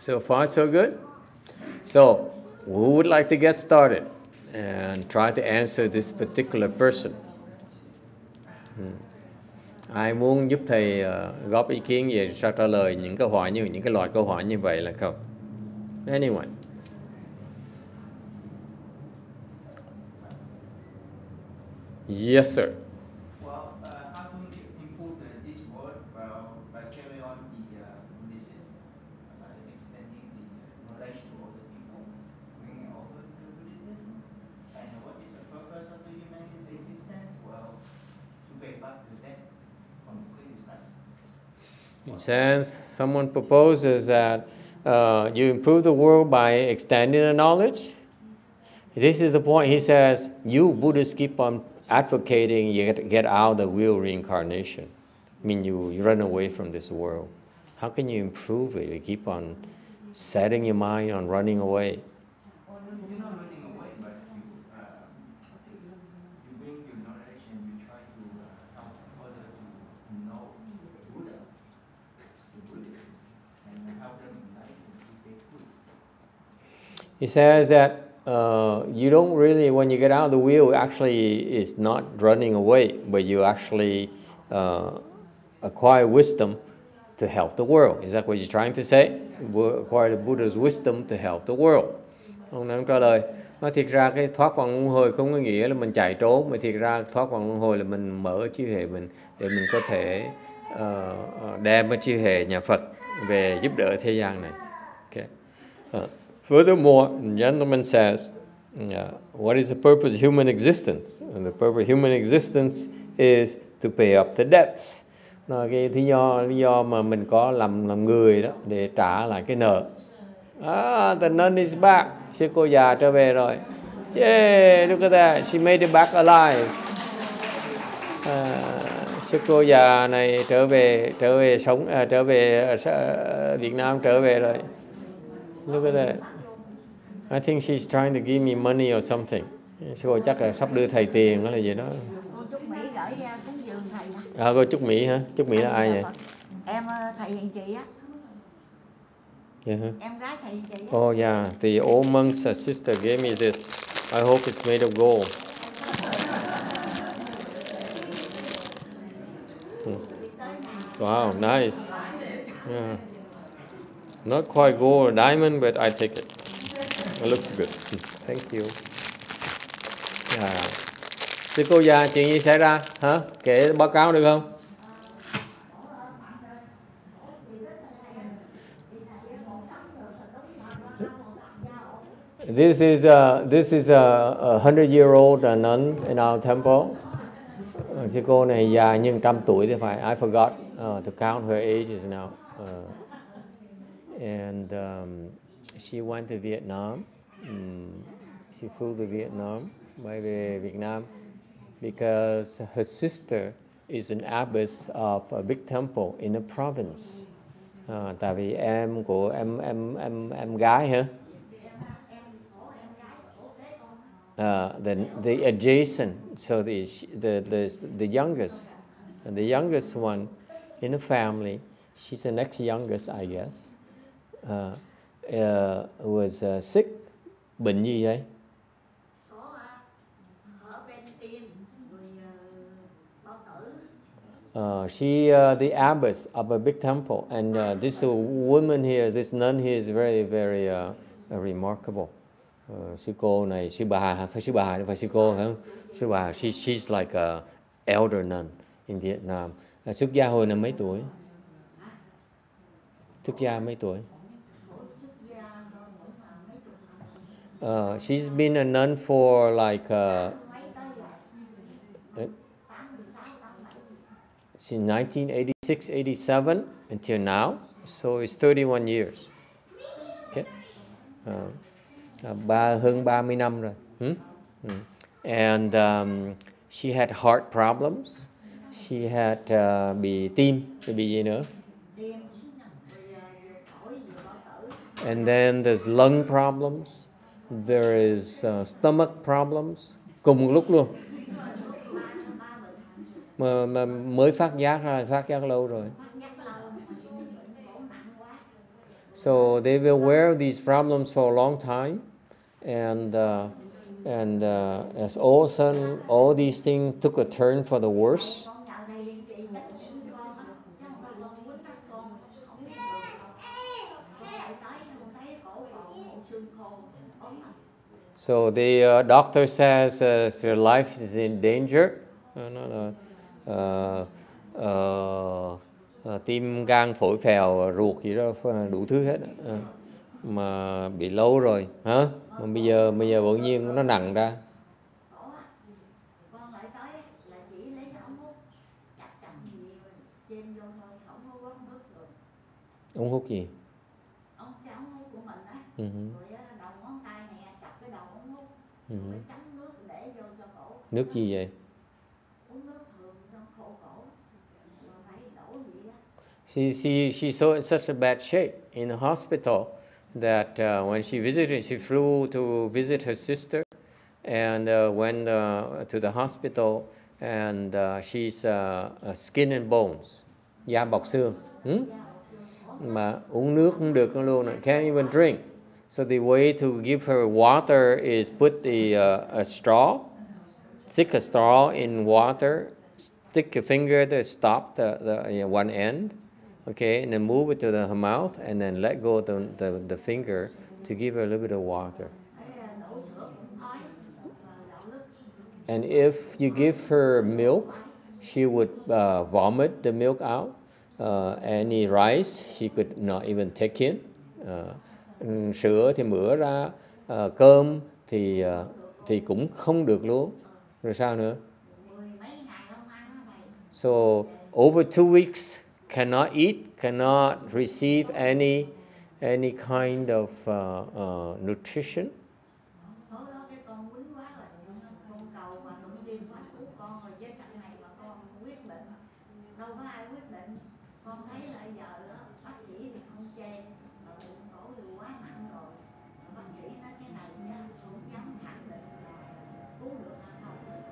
So far, so good. So, who would like to get started and try to answer this particular person? Ai muốn giúp thầy góp ý kiến về sao trả lời những câu hỏi như những cái loại câu hỏi như vậy là không? Anyone? Yes, sir. Well, how can we improve this word by carrying on the Buddhism, by extending the knowledge to other people, bringing over the Buddhism, and what is the purpose of the human existence? Well, to pay back the debt from the previous life. In sense, someone proposes that you improve the world by extending the knowledge. This is the point. He says, you Buddhists keep on advocating you get out the wheel reincarnation. I mean, you run away from this world. How can you improve it? You keep on setting your mind on running away. You're not running away, but you bring your knowledge and you try to help others to know Buddha, the Buddhism, and help them enlighten if they could. He says that you don't really, when you get out of the wheel, actually is not running away, but you actually acquire wisdom to help the world. Is that what you're trying to say? Acquire the Buddha's wisdom to help the world. Ông này trả lời, nói thiệt ra cái thoát vòng luân hồi không có nghĩa là mình chạy trốn, mà thiệt ra thoát vòng luân hồi là mình mở chiếu hệ mình để mình có thể đem cái chiếu hệ nhà Phật về giúp đỡ thế gian này. Okay. Furthermore, the gentleman says, what is the purpose of human existence? And the purpose of human existence is to pay up the debts. Là cái lý do mà mình có làm người đó để trả lại cái nợ. The nun is back. Sư cô già trở về rồi. Yeah, look at that. She made it back alive. Sư cô già này trở về Việt Nam trở về rồi. Look at that. I think she's trying to give me money or something. Sư cô chắc là sắp đưa thầy tiền đó là gì đó. Cô Trúc Mỹ gửi ra cúng dường thầy. Cô Trúc Mỹ hả? Trúc Mỹ là ai vậy? Em thầy hiền chị á. Yeah. Em gái thầy hiền chị á. Oh yeah, the old monk's sister gave me this. I hope it's made of gold. Wow, nice. Yeah. Not quite gold or diamond, but I take it. It looks good. Thank you. Yeah. Thưa cô già, chuyện gì xảy ra? Hả? Kể báo cáo được không? This is a 100-year-old nun in our temple. Sư cô này già nhưng 100 tuổi thì phải. I forgot to count her ages now. And she went to Vietnam. She flew to Vietnam, bay về Việt Nam, because her sister is an abbess of a big temple in a province. Tại vì em của em gái hả? The adjacent, so the youngest one in the family, she's the next youngest, I guess. Was sick. Bệnh gì vậy? She the abbess of a big temple, and this woman here, this nun here is very, very remarkable. Sư cô này, sư bà, phải sư bà, phải sư cô hả? Sư bà, she's like a elder nun in Vietnam. Xuất gia hồi năm mấy tuổi? Xuất gia mấy tuổi? She's been a nun for like since 1986, 87 until now. So it's 31 years. Okay. Hơn 30 năm rồi. And she had heart problems. She had bị tim, bị gì nữa? And then there's lung problems. There is stomach problems. Cùng một lúc luôn. Mà mới phát giác ra, phát giác lâu rồi. So they will wear these problems for a long time, and as all of a sudden all these things took a turn for the worse. Con nhờ thầy hiền trì chắc cũng xin con á, chứ không thôi con quýnh mắt con không biết đường đâu. Con chạy tới con thấy cổ còn bộ xương khô ốm à. So the doctor says their life is in danger. Tim gan phổi phèo ruột gì đó đủ thứ hết. Mà bị lâu rồi hả? Mà bây giờ bỗng nhiên nó nặng ra. Con lại tới là chỉ lấy cái ống hút chặt chậm gì rồi chêm vô thôi, không có quất nước rồi. Ống hút gì? Cái ống hút của mình á, rồi đầu ngón tay này chặt cái đầu ống hút, rồi chấm nước để vô cho cổ. Nước gì vậy? Uống nước thường cho khô cổ, rồi phải đổ gì á. She's so in such a bad shape in the hospital that when she visited, she flew to visit her sister and went to the hospital, and she's skin and bones, da bọc xương. Mà uống nước không được luôn, can't even drink. So the way to give her water is put a straw, stick a straw in water, stick a finger to stop the one end, okay, and then move it to her mouth, and then let go of the finger to give her a little bit of water. And if you give her milk, she would vomit the milk out. Any rice she could not even take in. Sữa thì mửa ra, cơm thì cũng không được luôn. Rồi sao nữa? So over 2 weeks cannot eat, cannot receive any kind of nutrition.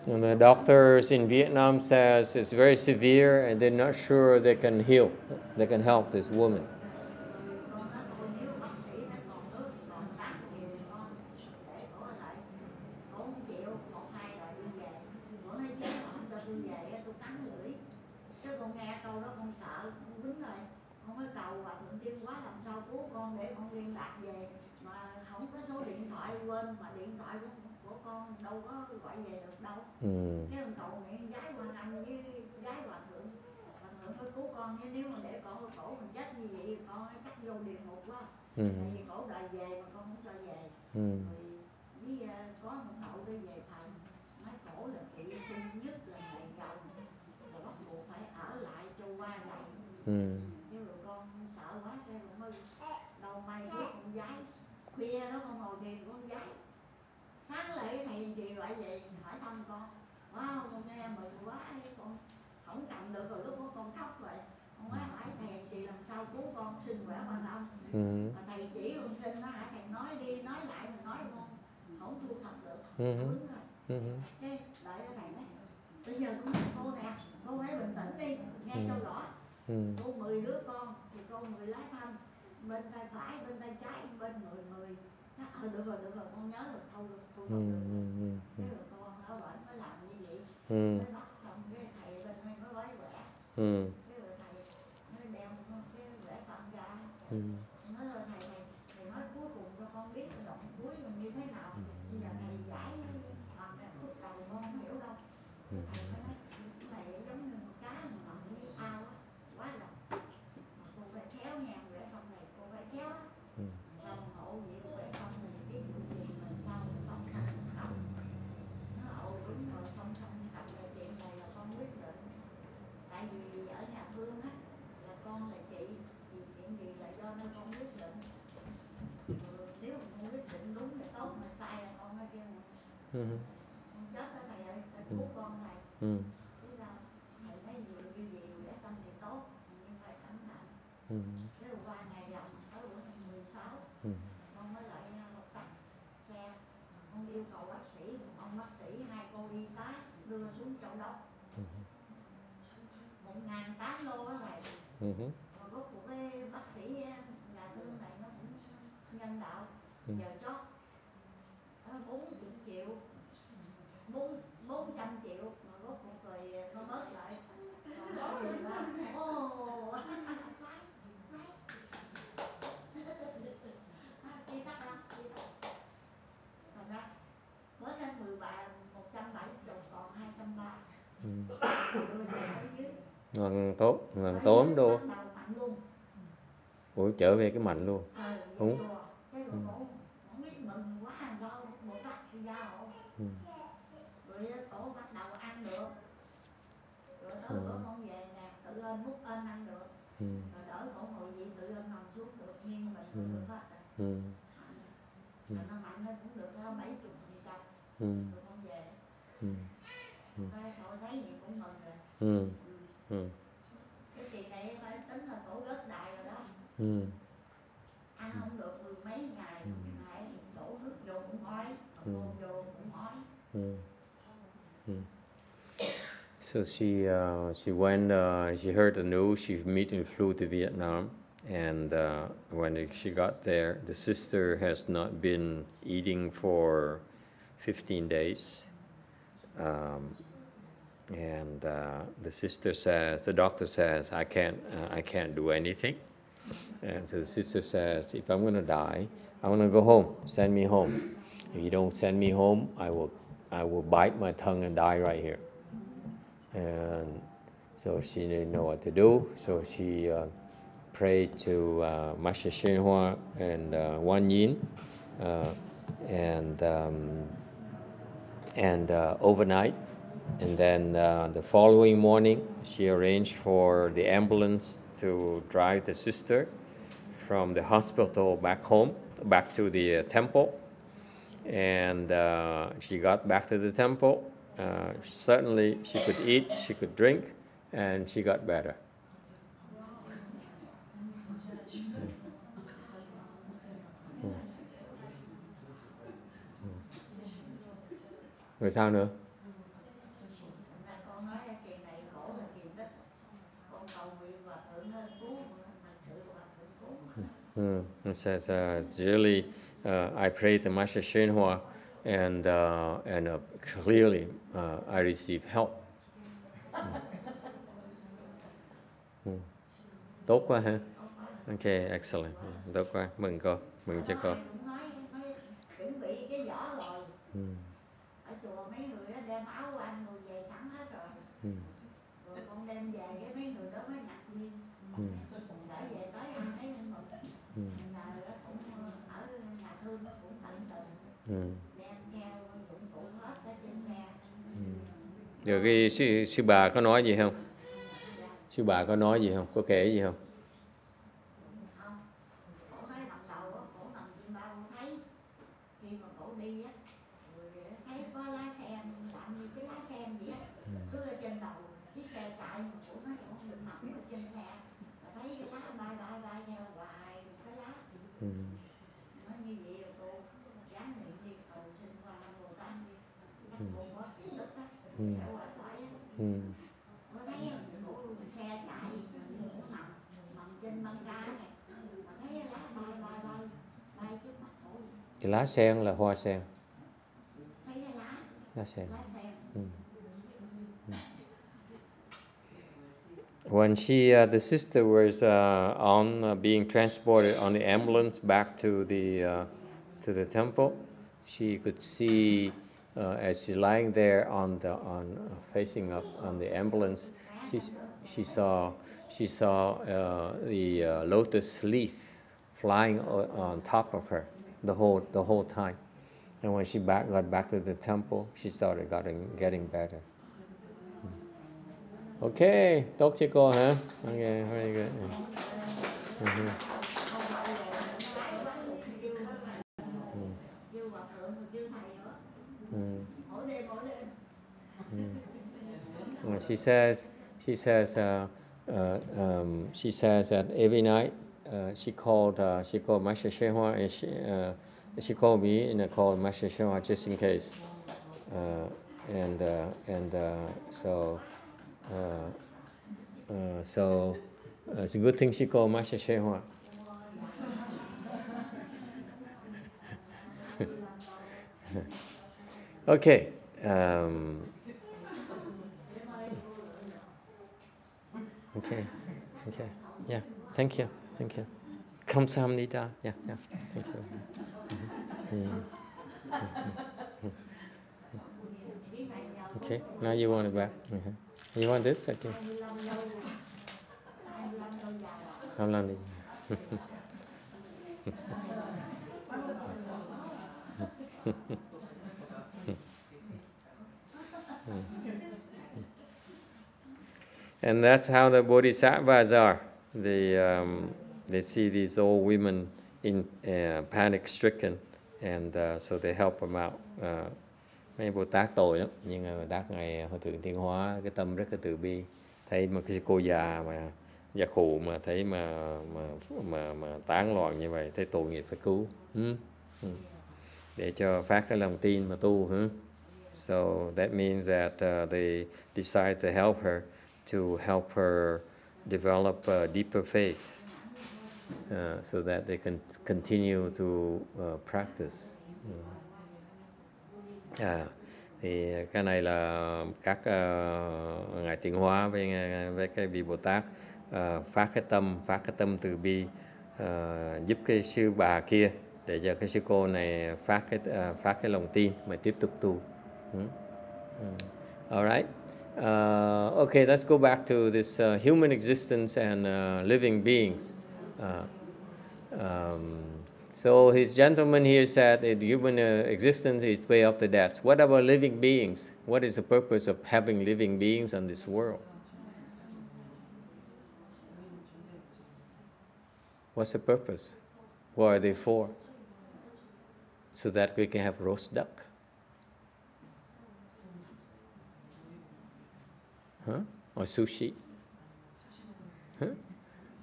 And the doctors in Vietnam says it's very severe and they're not sure they can heal, they can help this woman. Cái ông cậu nguyện giái Quan Âm với giái Hòa Thượng phải cứu con, nếu mà để con cổ mình chết như vậy con chắc vô địa ngục quá. Tại vì cổ đòi về mà con không cho về. Rồi với có một cậu đi về thần, nói cổ là kỵ sinh nhất là ngày gồng, là bắt buộc phải ở lại cho qua ngày. Nhưng rồi con sợ quá cái rồi mới đầu may biết con giái, khuya đó con ngồi thiền con giái. Sáng lại thầy chị gọi về hỏi thăm con, wow con nghe mừng quá, con không cầm được, rồi lúc đó con khóc vậy. Con mới hỏi thầy chị làm sao cứu con xin khỏe Quan Âm. Mà thầy chỉ con xin nó hả, thầy nói đi nói lại mà nói không thu thập được. Đúng rồi. Cái đợi cho thầy nói bây giờ cô nè, cô hãy bình tĩnh đi, nghe cho rõ. Cô 10 đứa con thì cô 10 lá thăm, bên tay phải bên tay trái bên 10. Được rồi con nhớ rồi, thu thập được. Cái rồi con ở bệnh mới làm như vậy. Mới bắt xong cái thầy bên đây mới lấy vẽ. Cái rồi thầy mới đeo cái vẽ xong ra. Nói thôi thầy nói cuối cùng cho con biết cái đoạn cuối là như thế nào. Bây giờ thầy giải bằng cái bước đầu con không hiểu đâu. Thầy mới nói cái này giống như một cá mà nằm như ao á, quá rộng. Cô phải khéo nha, vẽ xong này cô phải khéo á. Xong hộ vậy cô vẽ xong rồi biết gì mình sao xong cộng. Nó ồ đúng rồi xong cộng là chuyện này là con quyết định. Tại vì ở nhà thương á là con là chị, thì chuyện gì là do nên con quyết định. Nếu mà con quyết định đúng thì tốt, mà sai là con mới kêu con chết đó thầy ơi, thầy cứu con thầy. Thế sao? Thầy thấy gì vẽ xong thì tốt, nhưng phải cẩn thận. Thế rồi qua ngày rằm tới bữa 16 con mới lại một tắt xe, con yêu cầu bác sĩ, ông bác sĩ 2 cô y tá đưa xuống Châu Đốc 1.800 đô đó thầy. Rồi rốt cuộc cái bác sĩ nhà thương này nó chân đạo giờ chót 4 triệu 400 triệu mà rốt cuộc rồi nó bớt lại còn đó thì là chi tắc lắm thành ra mới đến 170 còn 230 ngon tốt ngon tốn đâu ủa trở về cái mạnh luôn đúng không biết mừng quá làm sao Bồ Tát thì ra hộ rồi cổ bắt đầu ăn được rồi tới bữa con về nè tự ơn múc ơn ăn được rồi đỡ cổ ngồi gì tự ơn nằm xuống được nghiêng mình được hết rồi nó mạnh lên cũng được hơn 70%. Rồi con về thôi thấy gì cũng mừng rồi cái kỳ này phải tính là cổ rớt đại rồi đó ăn không được 10 mấy ngày lại đổ nước vô cũng ói vô cũng ói. So she went. She heard the news. She immediately flew to Vietnam, and when she got there, the sister has not been eating for 15 days, and the sister says, the doctor says, I can't do anything, and so the sister says, if I'm gonna die, I'm gonna go home. Send me home. If you don't send me home, I will bite my tongue and die right here. And so she didn't know what to do. So she prayed to Master YongHua and Wan Yin, and overnight. And then the following morning, she arranged for the ambulance to drive the sister from the hospital back home, back to the temple. And she got back to the temple. Suddenly she could eat, she could drink, and she got better. Rồi sao nữa? Con nói kỳ này khổ là kỳ tích. Con cầu nguyện và thượng ơn cứu, thật sự và thượng cứu. It says, really, I prayed to Master YongHua, and clearly I received help. Tốt quá ha. Okay, excellent. Tốt quá, mừng con, mừng cho con. Nói chuẩn bị cái vỏ rồi. Ở chùa mấy người đó đem áo ăn rồi về sẵn hết rồi. Rồi con đem về cái mấy người đó mới ngạc nhiên. Để về tới ăn thấy mừng. Nhà đó cũng ở nhà thương cũng tận tình. Đem theo dụng cụ hết ở trên xe. Rồi cái sư bà có nói gì không? Sư bà có nói gì không? Có kể gì không? Không. Cổ nói ban đầu cổ nằm trên bao thấy khi mà cổ đi á, rồi thấy có lá sen, làm như cái lá sen vậy á, cứ ở trên đầu chiếc xe chạy mà cổ nói cổ không được nằm ở trên xe, mà thấy cái lá bay theo hoài cái lá. Nói như vậy rồi cô gắng niệm đi cầu xin qua Bồ Tát, các cô có đức á, sẽ qua khỏi á. Nó thấy cổ xe chạy cũng nằm trên băng ca này, mà thấy lá bay trước mặt cổ. Cái lá sen là hoa sen. Thấy cái Lá sen. lá sen. When the sister was being transported on the ambulance back to the temple, she could see as she lying there facing up on the ambulance, she saw the lotus leaf flying on top of her the whole time. And when she got back to the temple, she started getting better. Okay, tốt cho cô hả? Okay, very good. She says that every night she called Master YongHua, and she called me and I called Master YongHua just in case, so it's a good thing she called Master YongHua. Okay. Okay. Okay. Yeah. Thank you. Thank you. 감사합니다. Yeah. Yeah. Thank you. Okay. Now you want it back. You want this? Okay. 25 đi. And that's how the bodhisattvas are. They see these old women in panic-stricken, and so they help them out. Mấy Bồ Tát tội lắm, nhưng mà Bồ Tát Ngài Hòa Thượng Thiên Hóa cái tâm rất là từ bi, thấy một cái cô già mà già khụ mà thấy mà tán loạn như vậy, thấy tội nghiệp phải cứu, để cho phát cái lòng tin mà tu. So that means that they decide to help her develop a deeper faith, so that they can continue to practice. Thì cái này là các ngài Tiến Hóa với cái vị Bồ Tát phát cái tâm từ bi, giúp cái sư bà kia để cho cái sư cô này phát cái lòng tin mà tiếp tục tu. All right. Okay, let's go back to this human existence and living beings. So his gentleman here said that human existence is way off the depths. What about living beings? What is the purpose of having living beings on this world? What's the purpose? What are they for? So that we can have roast duck? Or sushi?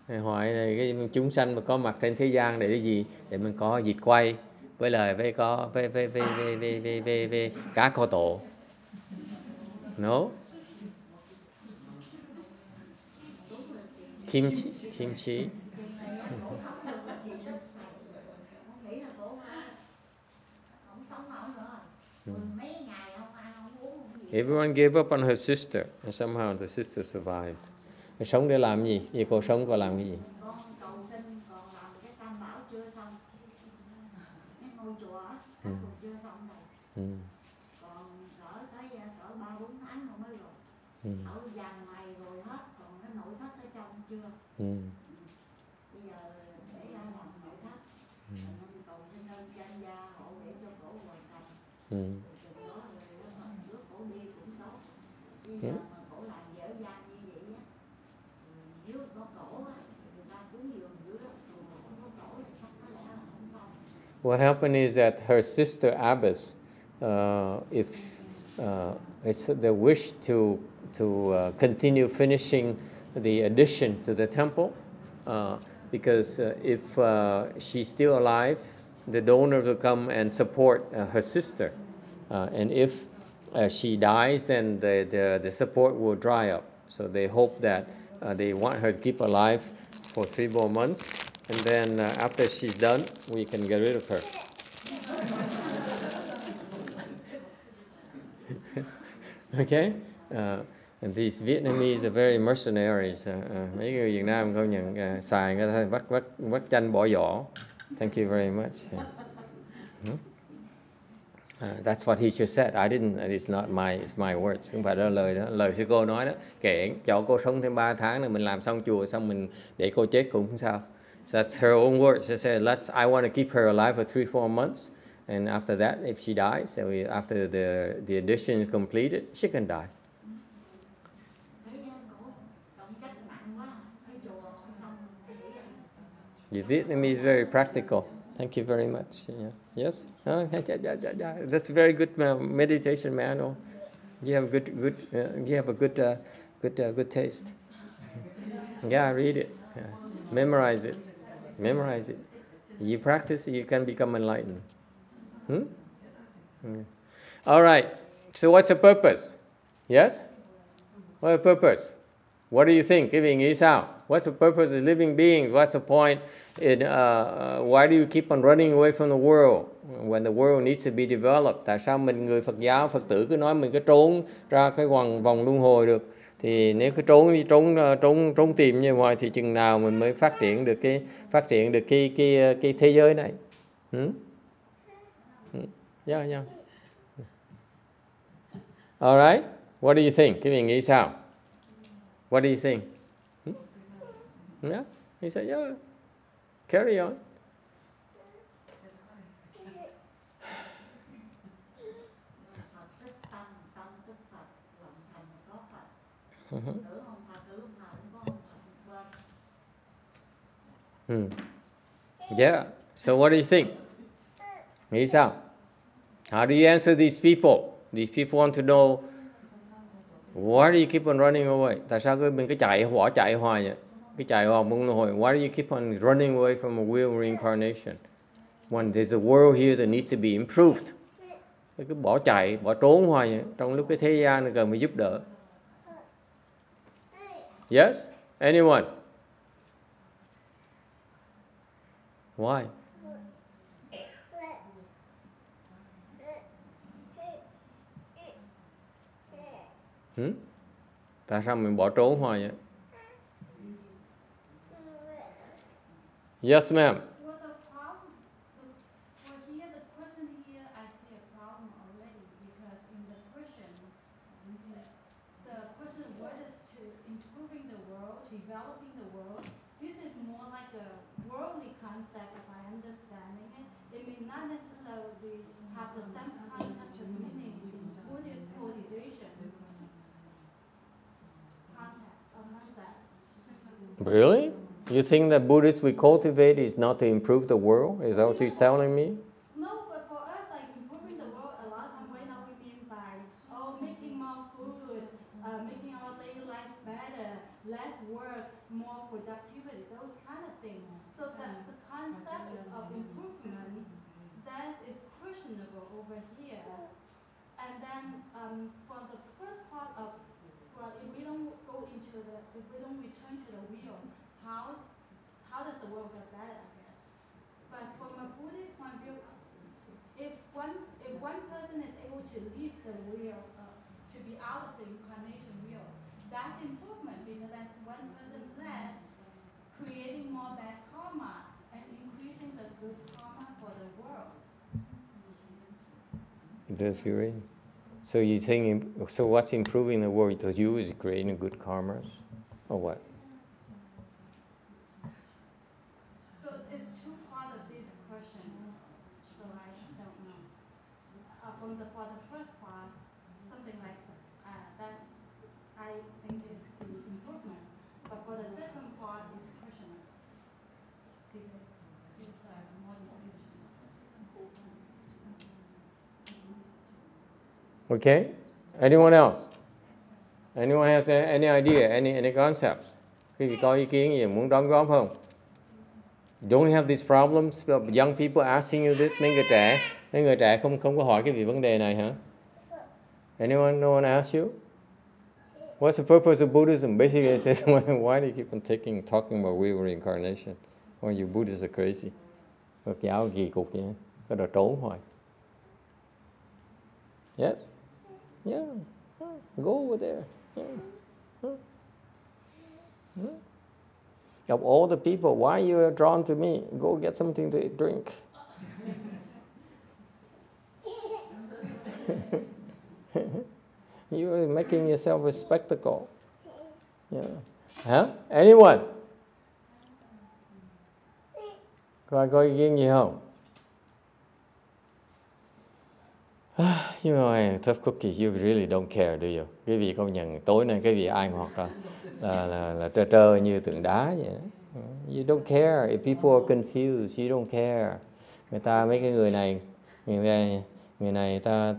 Hỏi cái chúng sanh mà có mặt trên thế gian để cái gì? Để mình có vịt quay với cá kho tộ. No? Kimchi. Everyone gave up on her sister, and somehow the sister survived. Cô sống để làm gì? Vì cô sống cô làm cái gì? Con cầu xin còn làm cái tam bảo chưa xong. Cái ngôi chùa còn chưa xong này. Còn tới 3-4 tháng nữa mới rồi. Ở dàn này rồi hết, còn cái nội thất ở trong chưa. Bây giờ để ra làm nội thất. Nên cầu xin ơn trên gia hộ để cho cổ hoàn thành. Lúc cổ đi cũng tốt. Bây giờ mà cổ làm dở dang như vậy á, nếu có cổ á, người ta cúng dường dưới đất, mà không có cổ thì chắc có lẽ là không xong. What happened is that her sister Abbess, if it's the wish to continue finishing the addition to the temple, because if she's still alive, the donor will come and support her sister, and if she dies, then the support will dry up. So they hope that they want her to keep alive for 3 more months, and then after she's done, we can get rid of her. Okay? And these Vietnamese are very mercenaries. Mấy người Việt Nam không nhận xài người ta vắt chanh bỏ vỏ. Thank you very much. That's what he just said. I didn't. It's not it's my words. Không phải đó lời sư cô nói đó. Kệ cho cô sống thêm 3 tháng nữa mình làm xong chùa xong mình để cô chết cũng không sao. So that's her own words. She said, I want to keep her alive for 3-4 months, and after that, if she dies, so after the addition is completed, she can die. The Vietnamese is very practical. Thank you very much. Yeah. Yes. That's a very good meditation manual. You have a good taste. Yeah, read it. Yeah. Memorize it. You practice, you can become enlightened. All right. So what's the purpose? Yes? What's the purpose? What do you think? Giving is out. What's the purpose of living beings? What's the point in why do you keep on running away from the world? when the world needs to be developed. Tại sao mình người Phật giáo, Phật tử cứ nói mình cứ trốn ra cái vòng luân hồi được? Thì nếu cứ trốn tìm như vậy thì chừng nào mình mới phát triển được cái thế giới này? Yeah. All right. What do you think? Các vị nghĩ sao? What do you think? Yeah. He said, yeah. Carry on. Yeah. So what do you think? Nghĩ sao? How do you answer these people? These people want to know, why do you keep on running away? Tại sao mình cứ bỏ chạy hoài vậy? Cứ chạy hoài luân hồi. Why do you keep on running away from a wheel reincarnation? When there's a world here that needs to be improved. Cứ bỏ trốn hoài vậy. Trong lúc cái thế gian này cần phải giúp đỡ. Yes? Anyone? Why? Tại sao mình bỏ trốn hoài vậy? Yes, ma'am. Well, the problem, the question here, I see a problem already because in the question, what is to improving the world, developing the world. This is more like a worldly concept, if I understanding it. It may not necessarily have the same concept of meaning in Buddhist cultivation concept. Really? You think that Buddhists we cultivate is not to improve the world? Is that what you're telling me? No, but for us, like improving the world, a lot of times right now we mean by making more food, making our daily life better, less work, more productivity, those kind of things. So that the concept of improvement, that is questionable over here. And then for the first part of, well, if we don't return to the wheel, how does the world get better, I guess? But from a Buddhist point of view, if one person is able to leave the wheel, to be out of the incarnation wheel, that's improvement because that's one person less, creating more bad karma and increasing the good karma for the world. That's great. So you think, so what's improving the world to you is creating good karmas? Or what? So it's two parts of this question, so I don't know. For the first part, something like that I think is the improvement. But for the second part, it's questionable. It's more distinction. Okay. Anyone else? Anyone has any idea, any concepts? Quý vị có ý kiến gì muốn đóng góp không? Don't you have these problems? Young people asking you this. Mấy người trẻ không có hỏi cái vấn đề này hả? Anyone? No one asked you? What's the purpose of Buddhism? Basically, it says, why do you keep on talking about wheel reincarnation? Or you Buddhists are crazy. Phật giáo kỳ cục vậy, có đồ trốn hoài. Yes? Yeah. Go over there. Yeah. Of all the people, why you are drawn to me? Go get something to drink. You are making yourself a spectacle. Yeah. Huh? Anyone? Có ý kiến gì không? You know, tough cookie, you really don't care, do you? Quý vị công nhận tối nay cái vị ai ngọt là trơ như tượng đá vậy đó. You don't care. If people are confused, you don't care. Mấy cái người này ta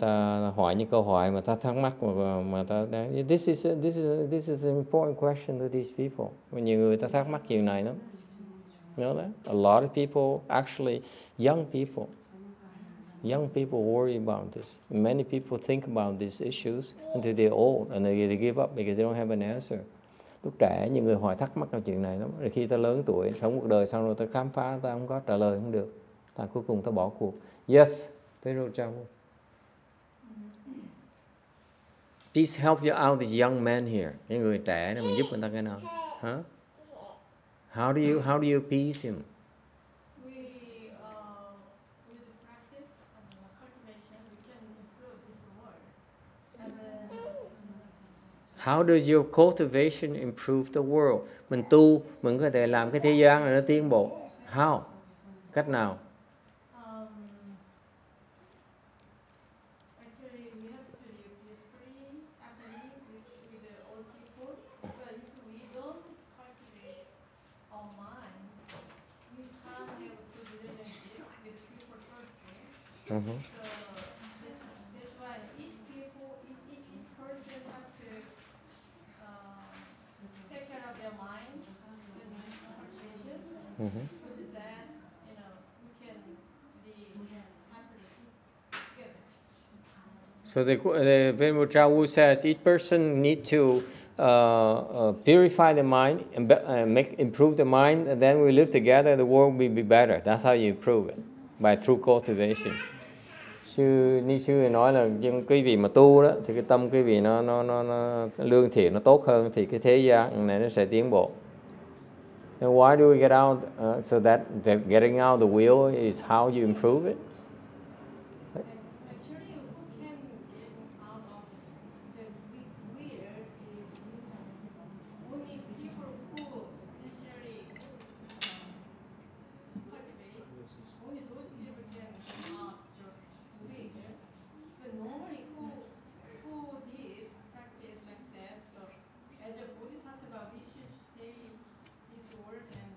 hỏi những câu hỏi mà ta thắc mắc mà ta this is an important question to these people. Nhiều người ta thắc mắc chuyện này lắm. You know that? A lot of people, actually young people worry about this. Many people think about these issues until they're old and they give up because they don't have an answer. Lúc trẻ nhiều người hỏi thắc mắc vào chuyện này lắm. Rồi khi ta lớn tuổi, sống một đời xong rồi ta khám phá, ta không có trả lời không được. ta cuối cùng ta bỏ cuộc. Yes, Venerable. Please help you out, this young man here. Cái người trẻ này mình giúp người ta cái nào? Huh? How do you appease him? With practice and cultivation, we can improve this world. And How does your cultivation improve the world? Mình tu, mình có thể làm cái thế gian này nó tiến bộ. How? Cách nào? actually, we have to live peacefully, happily with the old people. But if we don't cultivate our mind, we can't have a good relationship with people first. So that's why each person have to take care of their mind with cultivation. With that, we can live happily together. So the Venerable Chawu says each person needs to purify the mind and improve the mind, and then we live together, the world will be better. That's how you improve it, by through cultivation. Ni sư nói là quý vị mà tu đó thì cái tâm quý vị nó lương thiện nó tốt hơn thì cái thế gian này nó sẽ tiến bộ. And why do we get out? So that getting out the wheel is how you improve it. Actually, who can get out of the wheel is only people who sincerely cultivate. Only those people can get out the wheel. But normally, who did practice like that? So, as a bodhisattva, we should stay in this world and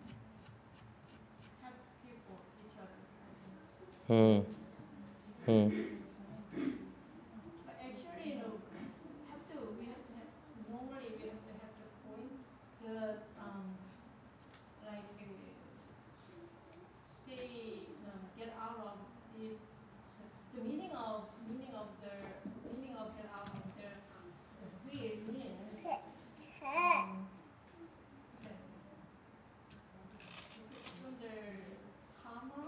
help people, each other. But actually, we have to have normally we have to have the point, like stay, get out of this. The meaning of get out of the wheel means under karma,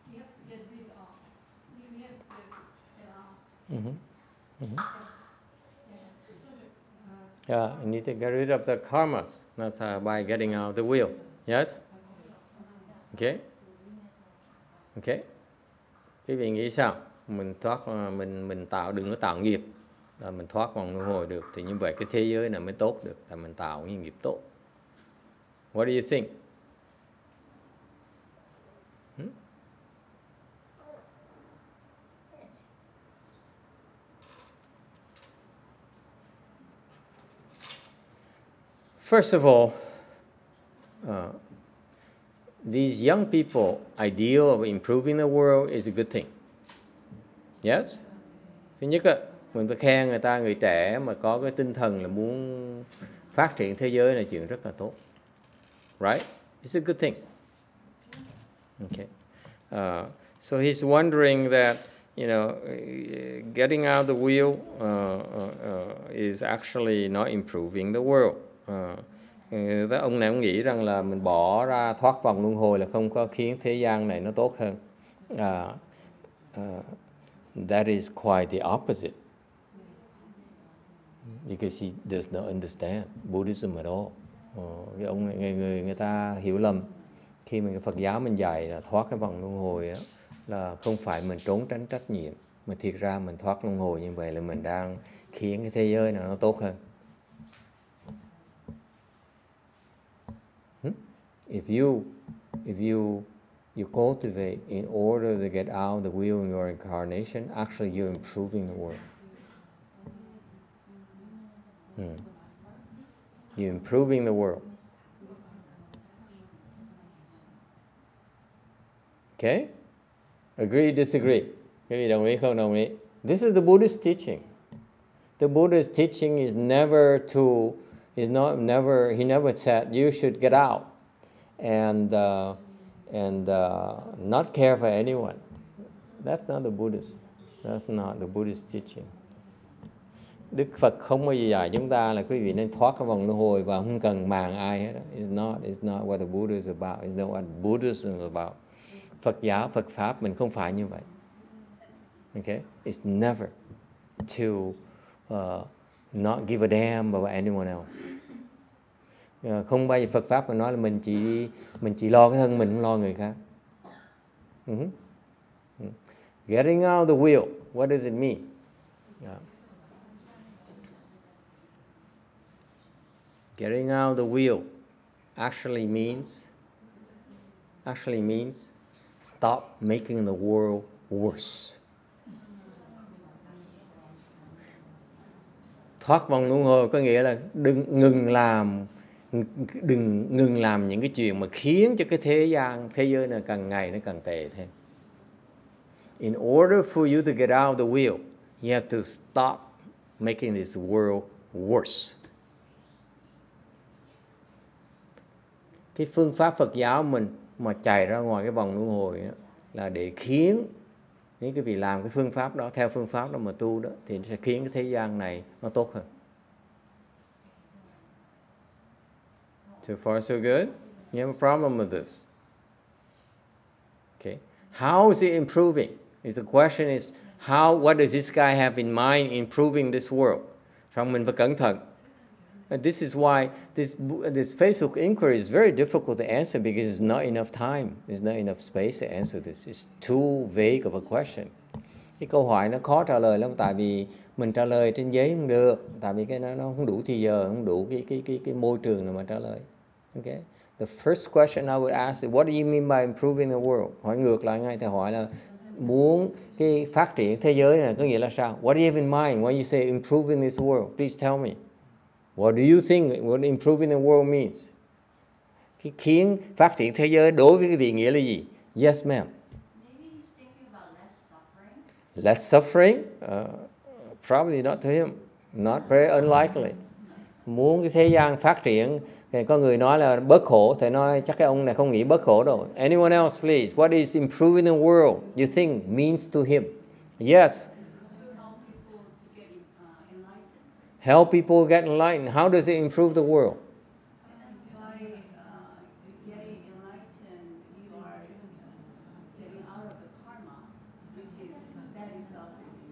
we have to get rid of. We have to get out. Yeah, you need to get rid of the karmas. That's by getting out of the wheel. Yes? Okay? Okay? Quý vị nghĩ sao? Mình thoát, mình đừng có tạo nghiệp, là mình thoát vòng luân hồi được, thì như vậy cái thế giới này mới tốt được, là mình tạo những nghiệp tốt. What do you think? First of all, these young people ideal of improving the world is a good thing. Yes? Thứ nhất, mình phải khen người ta, người trẻ mà có cái tinh thần là muốn phát triển thế giới là chuyện rất là tốt. Right? It's a good thing. Okay. So he's wondering that, getting out of the wheel is actually not improving the world. Ông này ông nghĩ rằng là mình bỏ ra thoát vòng luân hồi là không có khiến thế gian này nó tốt hơn. That is quite the opposite, because he does not understand Buddhism at all. Cái ông này, người ta hiểu lầm khi mà Phật giáo mình dạy là thoát cái vòng luân hồi đó, là không phải mình trốn tránh trách nhiệm, mà thiệt ra mình thoát luân hồi như vậy là mình đang khiến cái thế giới này nó tốt hơn. If you cultivate in order to get out the wheel in your incarnation, actually you're improving the world. You're improving the world. Okay? Agree, disagree? Quý vị đồng ý không đồng ý? This is the Buddhist teaching. The Buddhist teaching is he never said you should get out and not care for anyone. That's not the Buddhist. That's not the Buddhist teaching. Đức Phật không bao giờ dạy chúng ta là quý vị nên thoát cái vòng luân hồi và không cần màng ai hết. It's not what the Buddha is about. It's not what Buddhism is about. Phật giáo, Phật pháp mình không phải như vậy. Okay? It's never to not give a damn about anyone else. Không bao giờ Phật pháp mà nói là mình chỉ lo cái thân mình, không lo người khác. Getting out the wheel, what does it mean? Getting out the wheel actually means stop making the world worse. Thoát vòng luân hồi có nghĩa là đừng ngừng làm những cái chuyện mà khiến cho cái thế giới này càng ngày nó càng tệ thêm. In order for you to get out the wheel, you have to stop making this world worse. Cái phương pháp Phật giáo mình mà chạy ra ngoài cái vòng luân hồi đó, là để khiến những cái vị làm cái phương pháp đó, theo phương pháp đó mà tu đó, thì nó sẽ khiến cái thế gian này nó tốt hơn. So far so good? You have a problem with this? Okay. How is it improving? The question is, what does this guy have in mind improving this world? Xong mình phải cẩn thận. And this is why this Facebook inquiry is very difficult to answer because there's not enough time, there's not enough space to answer this. It's too vague of a question. Cái câu hỏi nó khó trả lời lắm, tại vì mình trả lời trên giấy không được, tại vì cái nó không đủ thì giờ, không đủ cái môi trường nào mà trả lời. Okay. The first question I would ask is, what do you mean by improving the world? Hỏi ngược lại ngay, thì hỏi là muốn cái phát triển thế giới này có nghĩa là sao? What do you have in mind when you say improving this world? Please tell me. What do you think what improving the world means? Cái khiến phát triển thế giới đối với cái vị nghĩa là gì? Yes, ma'am. Maybe he's thinking about less suffering. Less suffering? Probably not to him. Not very unlikely. Muốn cái thế gian phát triển, thì có người nói là bớt khổ, thì nói chắc cái ông này không nghĩ bớt khổ đâu. Anyone else, please? What is improving the world you think means to him? Yes. Help people get enlightened. How does it improve the world? By getting enlightened, you are getting out of the karma, which is that itself is.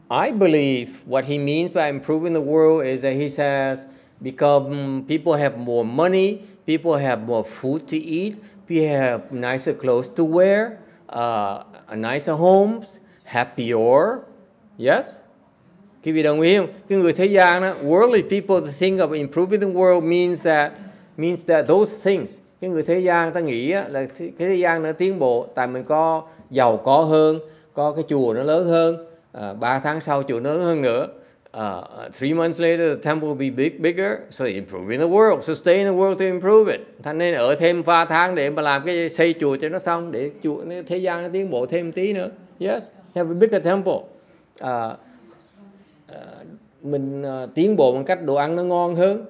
I believe what he means by improving the world is that he says, because people have more money, people have more food to eat, people have nicer clothes to wear, nicer homes, happier. Yes? Quý vị đồng ý không? Cái người thế gian đó, worldly people think of improving the world means that those things. Cái người thế gian ta nghĩ là cái thế gian nó tiến bộ, tại mình có giàu có hơn, có cái chùa nó lớn hơn, 3 tháng sau chùa nó lớn hơn nữa. 3 months later the temple will be bigger, so improving the world, so stay in the world to improve it. Thành nên ở thêm 3 tháng để mà làm cái xây chùa cho nó xong, để chùa thế gian nó tiến bộ thêm tí nữa. Yes, have a bigger temple. Mình tiến bộ bằng cách đồ ăn nó ngon hơn,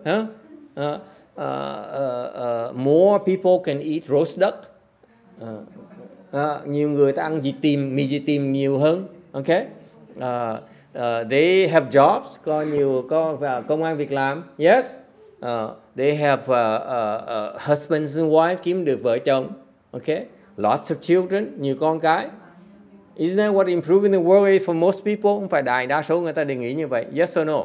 more people can eat roast duck, nhiều người ta ăn mì tìm nhiều hơn. Okay. They have jobs, có công ăn việc làm. Yes. They have husbands and wives, kiếm được vợ chồng. Okay. Lots of children, nhiều con cái. Isn't that what improving the world is for most people? Không phải đại đa số người ta đề nghị như vậy. Yes or no?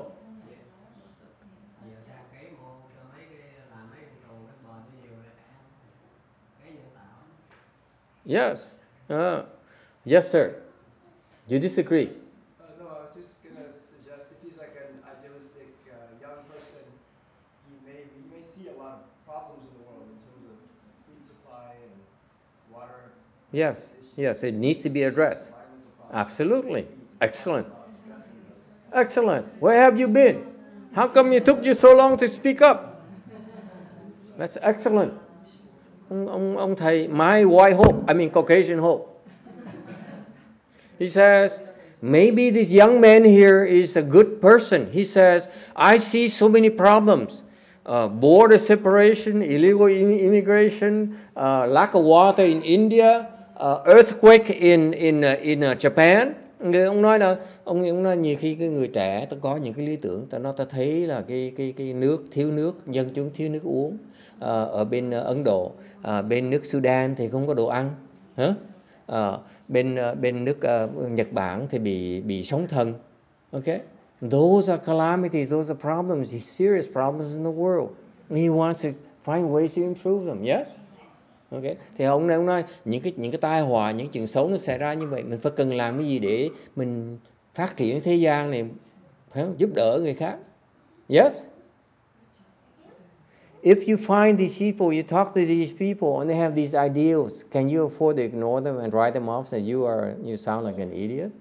Yes. Yes, sir. You disagree? No, I was just going to suggest if he's like an idealistic young person, he may see a lot of problems in the world in terms of food supply and water. Yes, it needs to be addressed. Absolutely. Excellent. Excellent. Where have you been? How come it took you so long to speak up? That's excellent. Ông thầy, my white hope, Caucasian hope. He says, maybe this young man here is a good person. He says, I see so many problems. Border separation, illegal immigration, lack of water in India, earthquake in Japan. Ông nói là ông nói nhiều khi cái người trẻ ta có những cái lý tưởng, ta thấy là cái nước thiếu nước, dân chúng thiếu nước uống, ở bên Ấn Độ, bên nước Sudan thì không có đồ ăn, bên nước Nhật Bản thì bị sóng thần. Okay, those are calamities, those are problems, serious problems in the world. He wants to find ways to improve them. Yes. Okay. Thì ông nói những cái tai họa, những chuyện xấu nó xảy ra như vậy, mình phải cần làm cái gì để mình phát triển thế gian này, phải không? Giúp đỡ người khác. Yes. If you find these people, you talk to these people, and they have these ideals, can you afford to ignore them and write them off that you sound like an idiot?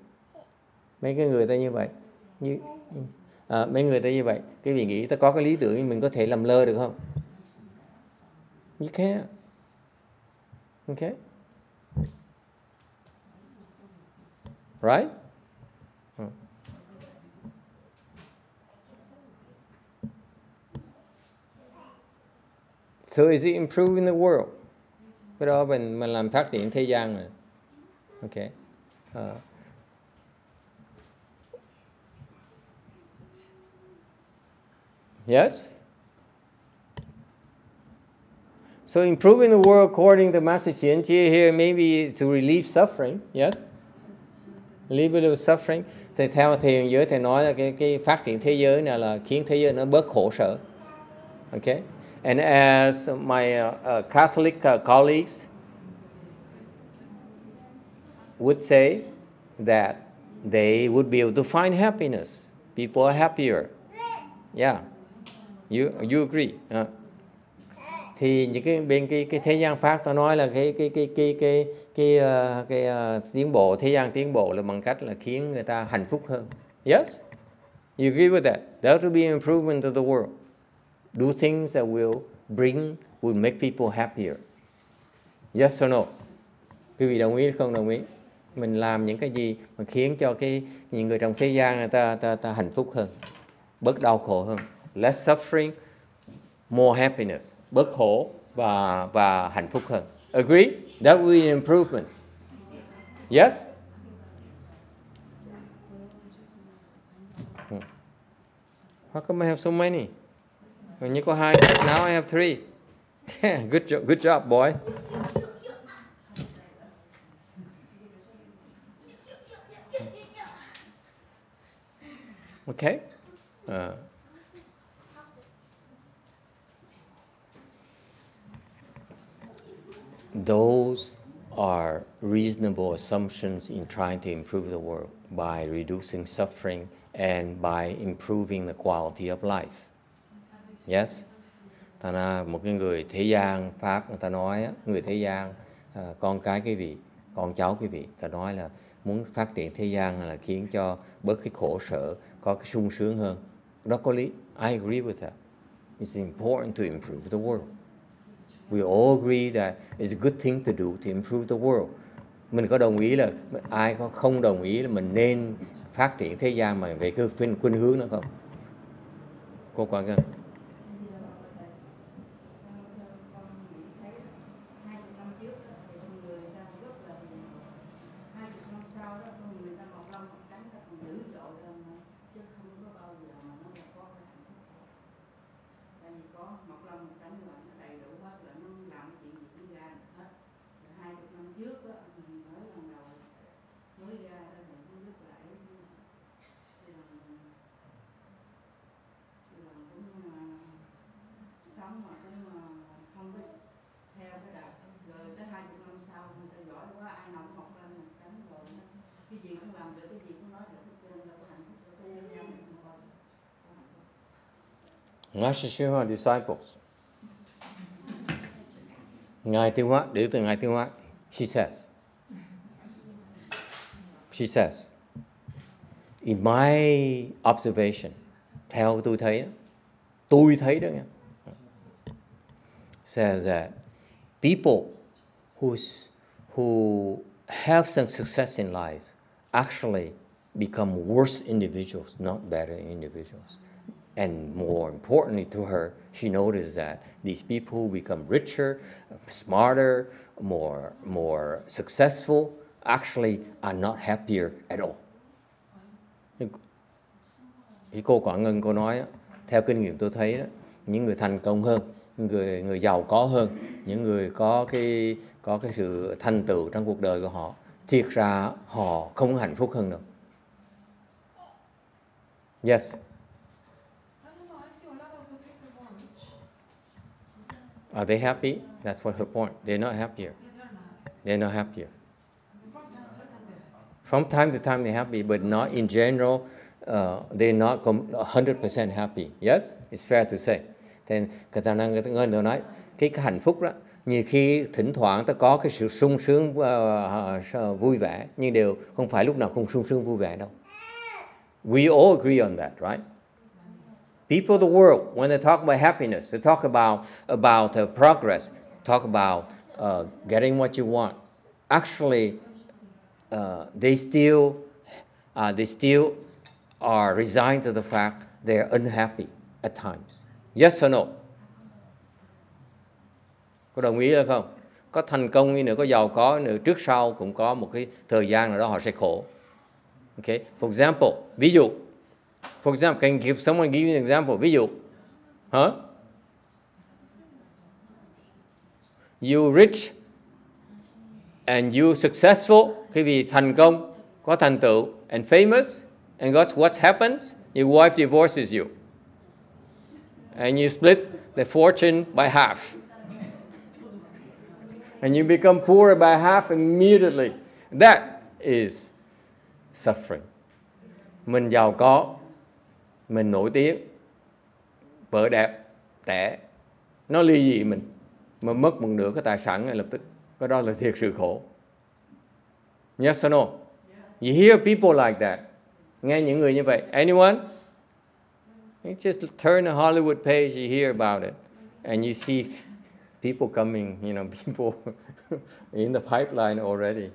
Mấy cái người ta như vậy, mấy người ta như vậy, cái vị nghĩ ta có cái lý tưởng mình có thể làm lơ được không? You can't. Okay. Right? So is it improving the world? Cái đó mình làm phát triển thế gian rồi. Okay. Yes? So improving the world according to Master YongHua here maybe to relieve suffering. Yes? Relieve a little suffering. Thì theo thiền giới thầy nói là cái phát triển thế giới này là khiến thế giới nó bớt khổ sở. Okay? And as my Catholic colleagues would say that they would be able to find happiness. People are happier. Yeah. You agree? Thì những cái bên cái thế gian pháp ta nói là cái tiến bộ, thế gian tiến bộ là bằng cách là khiến người ta hạnh phúc hơn. Yes? You agree with that? That will be an improvement of the world. Do things that will make people happier. Yes or no? Quý vị đồng ý không đồng ý? Mình làm những cái gì mà khiến cho những người trong thế gian người ta hạnh phúc hơn, bớt đau khổ hơn. Less suffering, more happiness. Bớt khổ và hạnh phúc hơn. Agree? That will be an improvement. Yes? How come I have so many? When you có hai, now I have 3. Good job, boy. Okay. Those are reasonable assumptions in trying to improve the world by reducing suffering and by improving the quality of life. Yes? Thành ra một cái người thế gian Pháp người ta nói, người thế gian, con cái quý vị, con cháu quý vị, ta nói là muốn phát triển thế gian là khiến cho bớt cái khổ sở, có cái sung sướng hơn. Đó có lý. I agree with that. It's important to improve the world. We all agree that it's a good thing to do to improve the world. Mình có đồng ý là, ai có không đồng ý là mình nên phát triển thế gian mà về cái khuynh hướng nữa không? Cô Quang Ngân. Master YongHua disciples. Ngài Tiêu Hóa, để từ Ngài Tiêu Hóa. She says, in my observation, theo tôi thấy đó nghe, says that people who have some success in life actually become worse individuals, not better individuals. And more importantly to her, she noticed that these people who become richer, smarter, more successful, actually are not happier at all. Thì cô Quảng Ngân cô nói, theo kinh nghiệm tôi thấy đó, những người thành công hơn, người giàu có hơn, những người có cái sự thành tựu trong cuộc đời của họ, thiệt ra họ không hạnh phúc hơn đâu. Yes. Are they happy? That's what her point. They're not happier. They're not happier. From time to time they're happy, but not in general. They're not 100% happy. Yes, it's fair to say. Thì người ta nói cái hạnh phúc đó, nhiều khi thỉnh thoảng ta có cái sự sung sướng vui vẻ, nhưng đều không phải lúc nào cũng sung sướng vui vẻ đâu. We all agree on that, right? People of the world, when they talk about happiness, they talk about progress, talk about getting what you want. Actually, they still are resigned to the fact they're unhappy at times. Yes or no? Có đồng ý hay không? Có thành công đi nữa, có giàu có nữa, trước sau cũng có một cái thời gian nào đó họ sẽ khổ. Okay? For example, ví dụ. For example, can someone give me an example? Ví dụ. Huh? You rich and you successful, cái vì thành công, có thành tựu, and famous, and what happens? Your wife divorces you. And you split the fortune by half. And you become poor by half immediately. That is suffering. Mình giàu có, mình nổi tiếng, vợ đẹp, trẻ, nó ly dị mình, mà mất một nửa cái tài sản ngay lập tức. Cái đó là thiệt sự khổ. Yes or no? You hear people like that. Nghe những người như vậy. Anyone? You just turn a Hollywood page, you hear about it, and you see people coming, people in the pipeline already.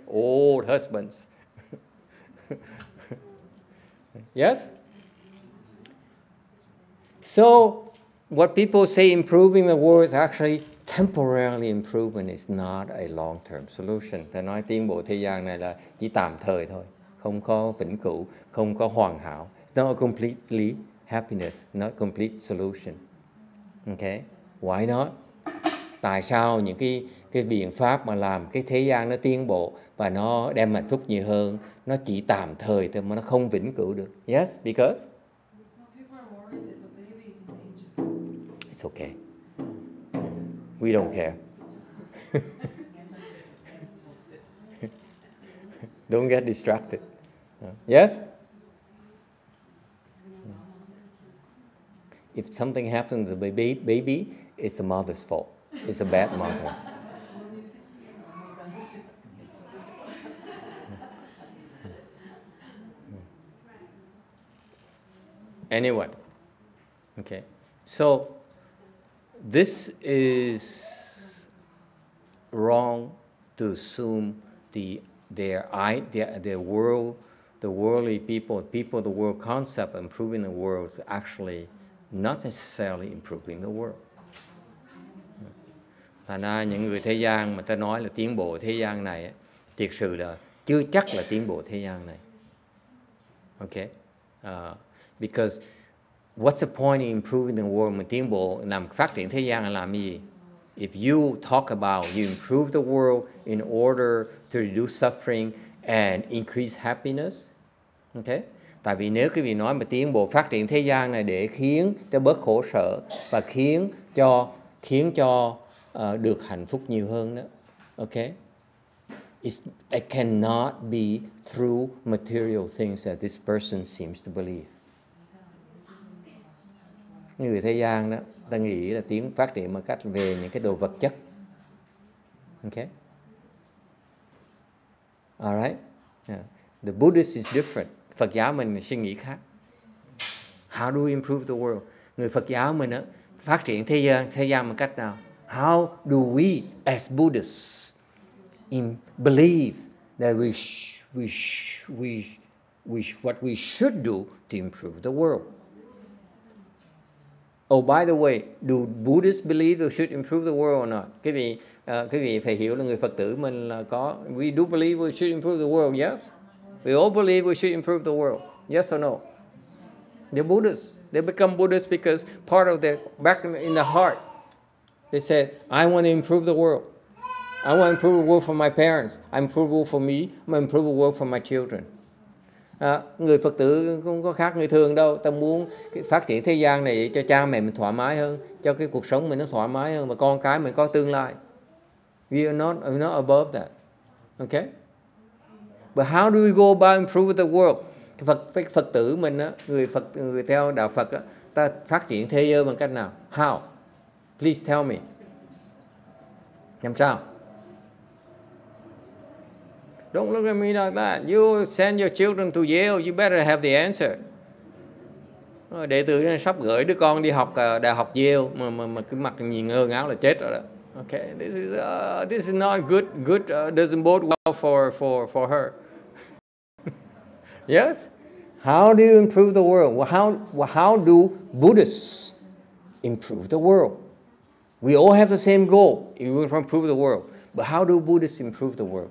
Old husbands. Yes? So, what people say improving the world is actually temporarily improvement. It's not a long-term solution. Ta nói tiến bộ thế gian này là chỉ tạm thời thôi, không có vĩnh cửu, không có hoàn hảo. It's not a completely happiness, not complete solution. Okay? Why not? Tại sao những cái biện pháp mà làm cái thế gian nó tiến bộ và nó đem hạnh phúc nhiều hơn, nó chỉ tạm thời thôi mà nó không vĩnh cửu được? Yes, because it's okay. We don't care. Don't get distracted. Yes? If something happens to the baby, it's the mother's fault. It's a bad mother. Anyone? Okay. So this is wrong to assume the worldly people of the world concept of improving the world is actually not necessarily improving the world. Thành ra những người thế gian mà ta nói là tiến bộ thế gian này, thiệt sự là chưa chắc là tiến bộ thế gian này. Okay? Because what's the point in improving the world? Mình tiến bộ làm phát triển thế gian là làm gì? If you talk about you improve the world in order to reduce suffering and increase happiness, okay? Tại vì nếu quý vị nói mà tiến bộ phát triển thế gian này để khiến cho bớt khổ sở và khiến cho được hạnh phúc nhiều hơn đó, okay? It cannot be through material things as this person seems to believe. Người thế gian đó, ta nghĩ là phát triển bằng cách về những cái đồ vật chất. Okay? Alright? Yeah. The Buddhist is different. Phật giáo mình suy nghĩ khác. How do we improve the world? Người Phật giáo mình đó, phát triển thế gian bằng cách nào? How do we as Buddhists believe that what we should do to improve the world? Oh, by the way, do Buddhists believe we should improve the world or not? Cái vị phải hiểu là người Phật tử mình là có. We do believe we should improve the world, yes? We all believe we should improve the world, yes or no? They're Buddhists. They become Buddhists because part of their back in the heart, They said, I want to improve the world. I want to improve the world for my parents. I improve the world for me. I improve the world for my children. Người Phật tử không có khác người thường đâu. Ta muốn phát triển thế gian này cho cha mẹ mình thoải mái hơn, cho cái cuộc sống mình nó thoải mái hơn, và con cái mình có tương lai. We are not above that. Okay? But how do we go about improving the world? Phật tử mình á, người theo đạo Phật á, ta phát triển thế giới bằng cách nào? How? Please tell me. Làm sao? Don't look at me like that. You send your children to Yale, you better have the answer. Đệ tử sắp gửi đứa con đi học đại học Yale mà cứ mặt nhìn ngơ ngáo là chết rồi đó. Okay, this is not good doesn't bode well for her. Yes? How do you improve the world? How do Buddhists improve the world? We all have the same goal. You want to improve the world. But how do Buddhists improve the world?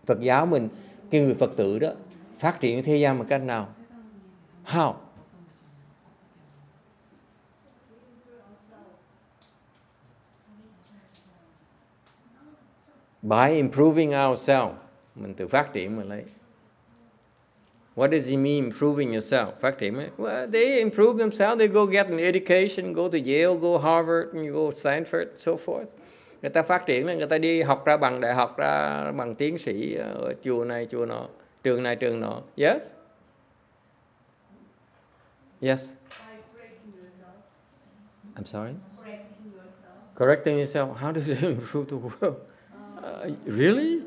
Phật giáo mình, cái người Phật tử đó, phát triển thế gian bằng cách nào? How? By improving ourselves. Mình tự phát triển mình lấy. What does it mean improving yourself? Phát triển ấy. Well, they improve themselves. They go get an education, go to Yale, go Harvard, go Stanford, so forth. Người ta phát triển là người ta đi học ra bằng đại học, ra bằng tiến sĩ ở chùa này, chùa nọ, trường này, trường nọ. Yes? Yes? I'm sorry? Correcting yourself. How does it improve the world? Really?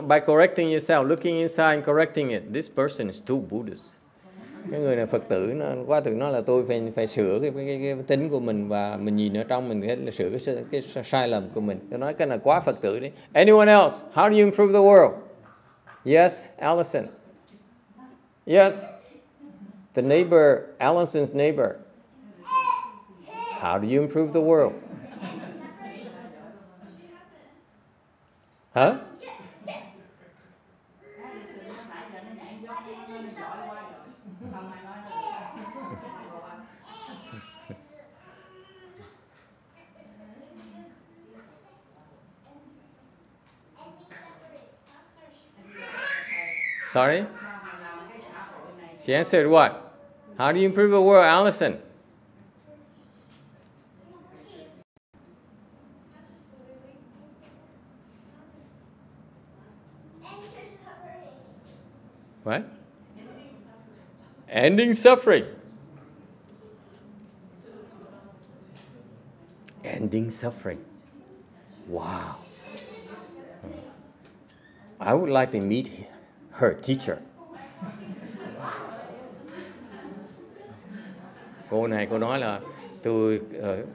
By correcting yourself, looking inside and correcting it. This person is too Buddhist. Cái người này Phật tử nó quá tự nói là tôi phải sửa cái tính của mình, và mình nhìn ở trong mình là sửa cái sai lầm của mình. Tôi nói cái này quá Phật tử đấy. Anyone else? How do you improve the world? Yes, Allison. Yes, the neighbor, Allison's neighbor. How do you improve the world? Huh? Sorry? She answered what? How do you improve the world, Allison? What? Ending suffering. Ending suffering. Wow. I would like to meet her teacher. Cô này cô nói là tôi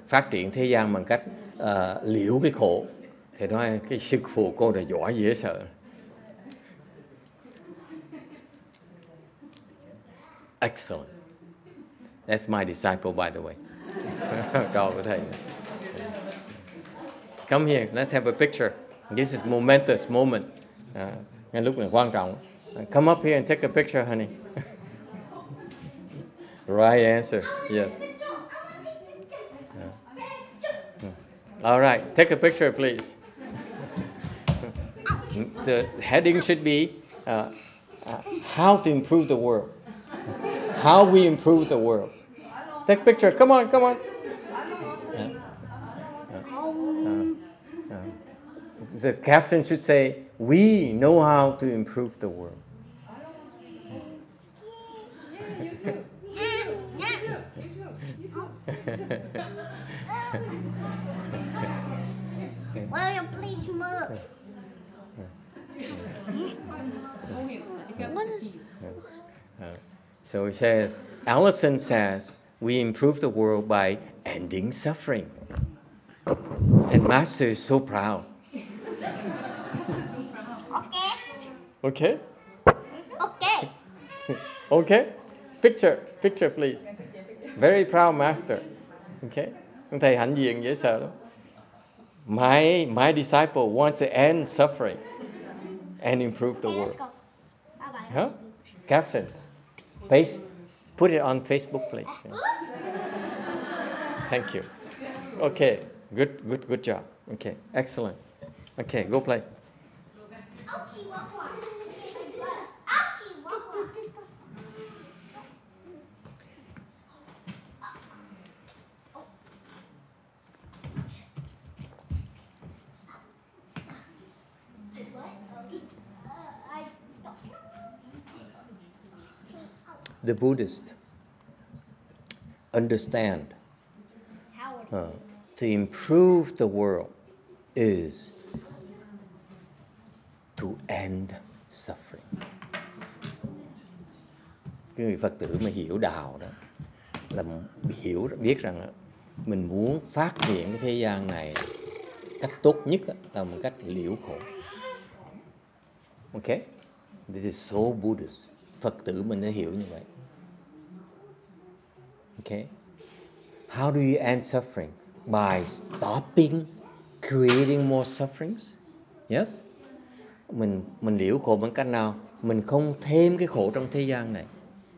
phát triển thế gian bằng cách liễu cái khổ. Thì nói cái sư phụ cô là giỏi dễ sợ. Excellent. That's my disciple, by the way. Con của thầy. Come here, let's have a picture. This is momentous moment. Ngay lúc này quan trọng. Come up here and take a picture, honey. Right answer. Yes. All right, take a picture, please. The heading should be how to improve the world. How we improve the world. Take a picture. Come on, come on. The caption should say, we know how to improve the world. Will you please move? So it says, Allison says, we improve the world by ending suffering. And Master is so proud. Okay. Okay? Okay. Okay? Picture please. Very proud Master. Okay? Ông thầy hãnh diện dễ sợ lắm. My disciple wants to end suffering and improve the world. Huh? Caption. Paste. Put it on Facebook, please. Thank you. Okay. Good job. Okay. Excellent. Okay, go play. The Buddhists understand to improve the world is to end suffering. Cái người Phật tử mà hiểu đạo đó là biết rằng mình muốn phát triển cái thế gian này cách tốt nhất là một cách liễu khổ. Okay? This is so Buddhist. Phật tử mình đã hiểu như vậy. Okay? How do you end suffering? By stopping creating more sufferings? Yes? Mình liễu khổ bằng cách nào? Mình không thêm cái khổ trong thế gian này.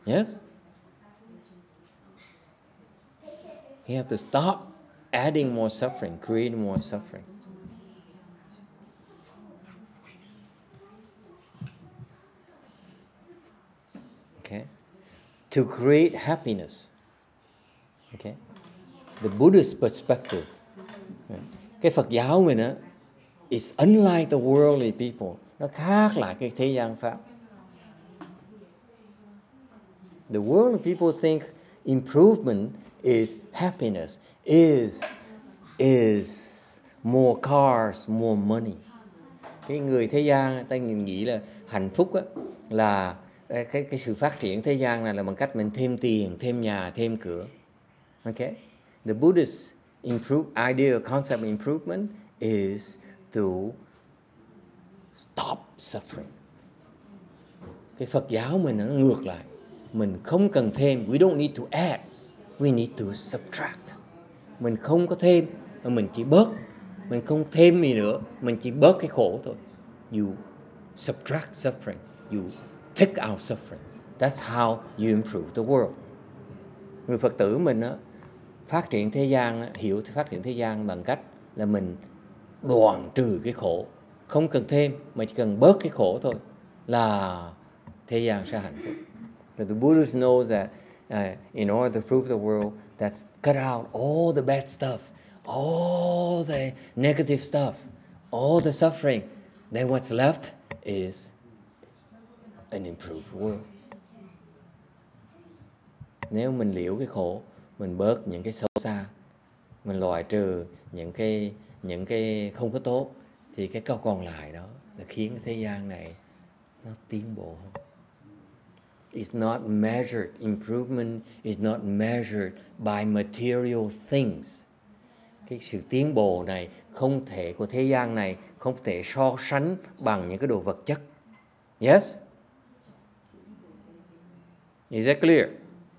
Yes? You have to stop adding more suffering, creating more suffering. Okay? To create happiness. Okay? The Buddhist perspective. Cái Phật giáo mình á, is unlike the worldly people. Nó khác lại cái thế gian pháp. The worldly people think improvement is happiness, is more cars, more money. Cái người thế gian ta nghĩ là hạnh phúc á, là cái sự phát triển thế gian này là bằng cách mình thêm tiền, thêm nhà, thêm cửa. Okay? The Buddhist idea, concept of improvement is to stop suffering. Cái Phật giáo mình nó ngược lại. Mình không cần thêm. We don't need to add. We need to subtract. Mình không có thêm, mà mình chỉ bớt. Mình không thêm gì nữa, mình chỉ bớt cái khổ thôi. You subtract suffering. You take out suffering. That's how you improve the world. Người Phật tử mình á, phát triển thế gian, hiểu phát triển thế gian bằng cách là mình đoạn trừ cái khổ. Không cần thêm, mà chỉ cần bớt cái khổ thôi là thế gian sẽ hạnh phúc. But the Buddhists know that in order to prove the world, that's cut out all the bad stuff, all the negative stuff, all the suffering. Then what's left is an improved world. Nếu mình liễu cái khổ, mình bớt những cái xấu xa, mình loại trừ những cái không có tốt, thì cái câu còn lại đó là khiến cái thế gian này nó tiến bộ hơn. It's not measured, improvement is not measured by material things. Cái sự tiến bộ này không thể của thế gian này không thể so sánh bằng những cái đồ vật chất. Yes? Is that clear?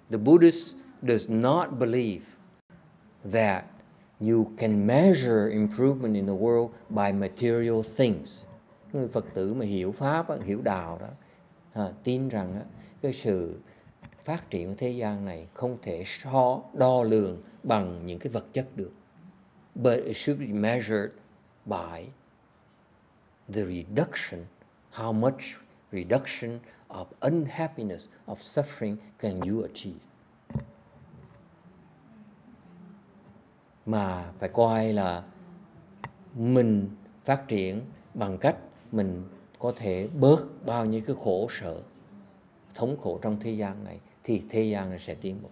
The Buddhist does not believe that you can measure improvement in the world by material things. Người Phật tử mà hiểu Pháp, hiểu Đạo đó, tin rằng cái sự phát triển của thế gian này không thể đo lường bằng những cái vật chất được. But it should be measured by the reduction, how much reduction of unhappiness, of suffering can you achieve. Mà phải coi là mình phát triển bằng cách mình có thể bớt bao nhiêu cái khổ sở, thống khổ trong thế gian này, thì thế gian này sẽ tiến bộ.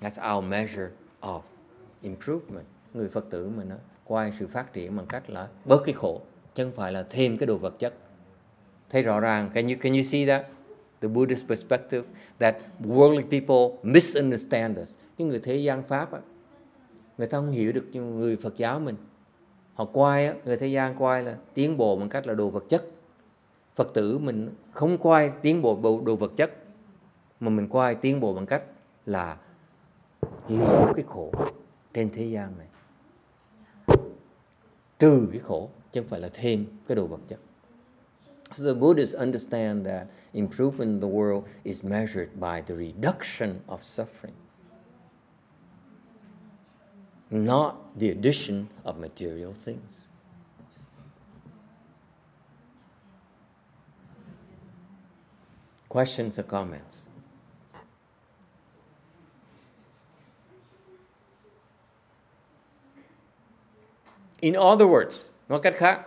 That's our measure of improvement. Người Phật tử mình coi sự phát triển bằng cách là bớt cái khổ, chứ không phải là thêm cái đồ vật chất. Thấy rõ ràng, can you see that? The Buddhist perspective that worldly people misunderstand us. Cái người thế gian Pháp người ta không hiểu được người Phật giáo mình. Họ coi người thế gian coi là tiến bộ bằng cách là đồ vật chất. Phật tử mình không coi tiến bộ đồ vật chất, mà mình coi tiến bộ bằng cách là liễu cái khổ trên thế gian này. trừ cái khổ, chứ không phải là thêm cái đồ vật chất. So the Buddhists understand that improvement in the world is measured by the reduction of suffering, not the addition of material things. Questions or comments? In other words, nói cách khác,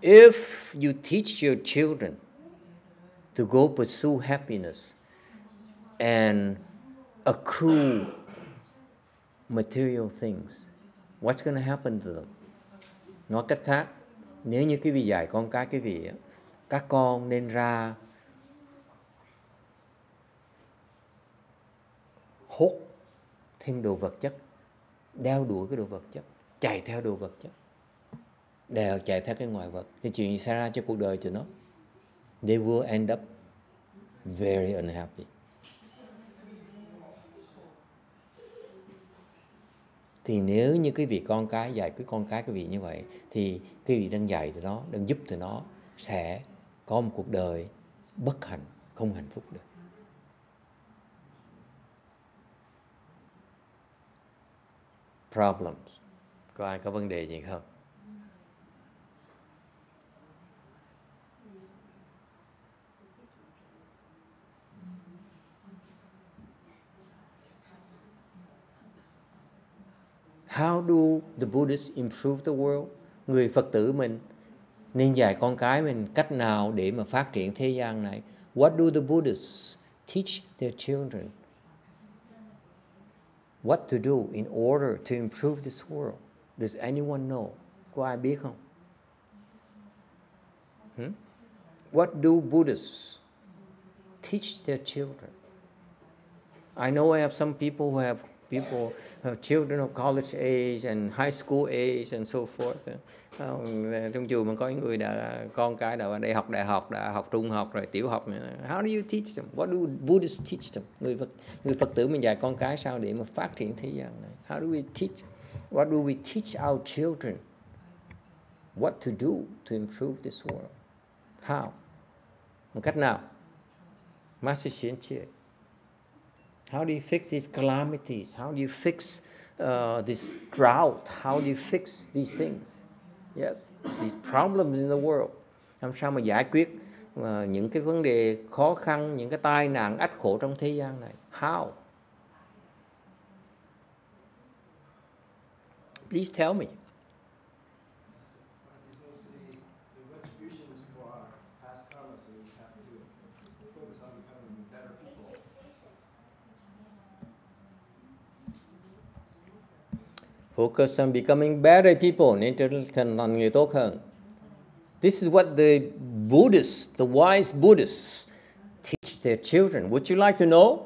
if you teach your children to go pursue happiness and accrue material things, what's going to happen to them? Nói cách khác, nếu như quý vị dạy con cái quý vị, các con nên ra hốt thêm đồ vật chất, đeo đuổi cái đồ vật chất, chạy theo đồ vật chất, chạy theo cái ngoại vật, thì chuyện gì xảy ra cho cuộc đời tụi nó? They will end up very unhappy. Thì nếu như quý vị con cái dạy cái con cái quý vị như vậy, thì quý vị đang dạy tụi nó, đang giúp tụi nó sẽ có một cuộc đời bất hạnh, không hạnh phúc được. Problems. Có ai có vấn đề gì không? How do the Buddhists improve the world? Người Phật tử mình nên dạy con cái mình cách nào để mà phát triển thế gian này? What do the Buddhists teach their children? What to do in order to improve this world? Does anyone know? Có ai biết không? What do Buddhists teach their children? I know I have some people who have children of college age and high school age and so forth. Trong chùa mà có những người đã con cái đã đại học, đã học trung học rồi tiểu học. How do you teach them? What do Buddhists teach them? Người Phật tử mình dạy con cái sao để mà phát triển thế gian này? How do we teach? What do we teach our children? What to do to improve this world? How? Một cách nào? Master Xian Chie. How do you fix these calamities? How do you fix this drought? How do you fix these things? Yes, these problems in the world. Làm sao mà giải quyết những cái vấn đề khó khăn, những cái tai nạn ách khổ trong thế gian này? How? Please tell me. Focus on becoming better people, nên trở thành người tốt hơn. This is what the Buddhists, the wise Buddhists, teach their children. Would you like to know?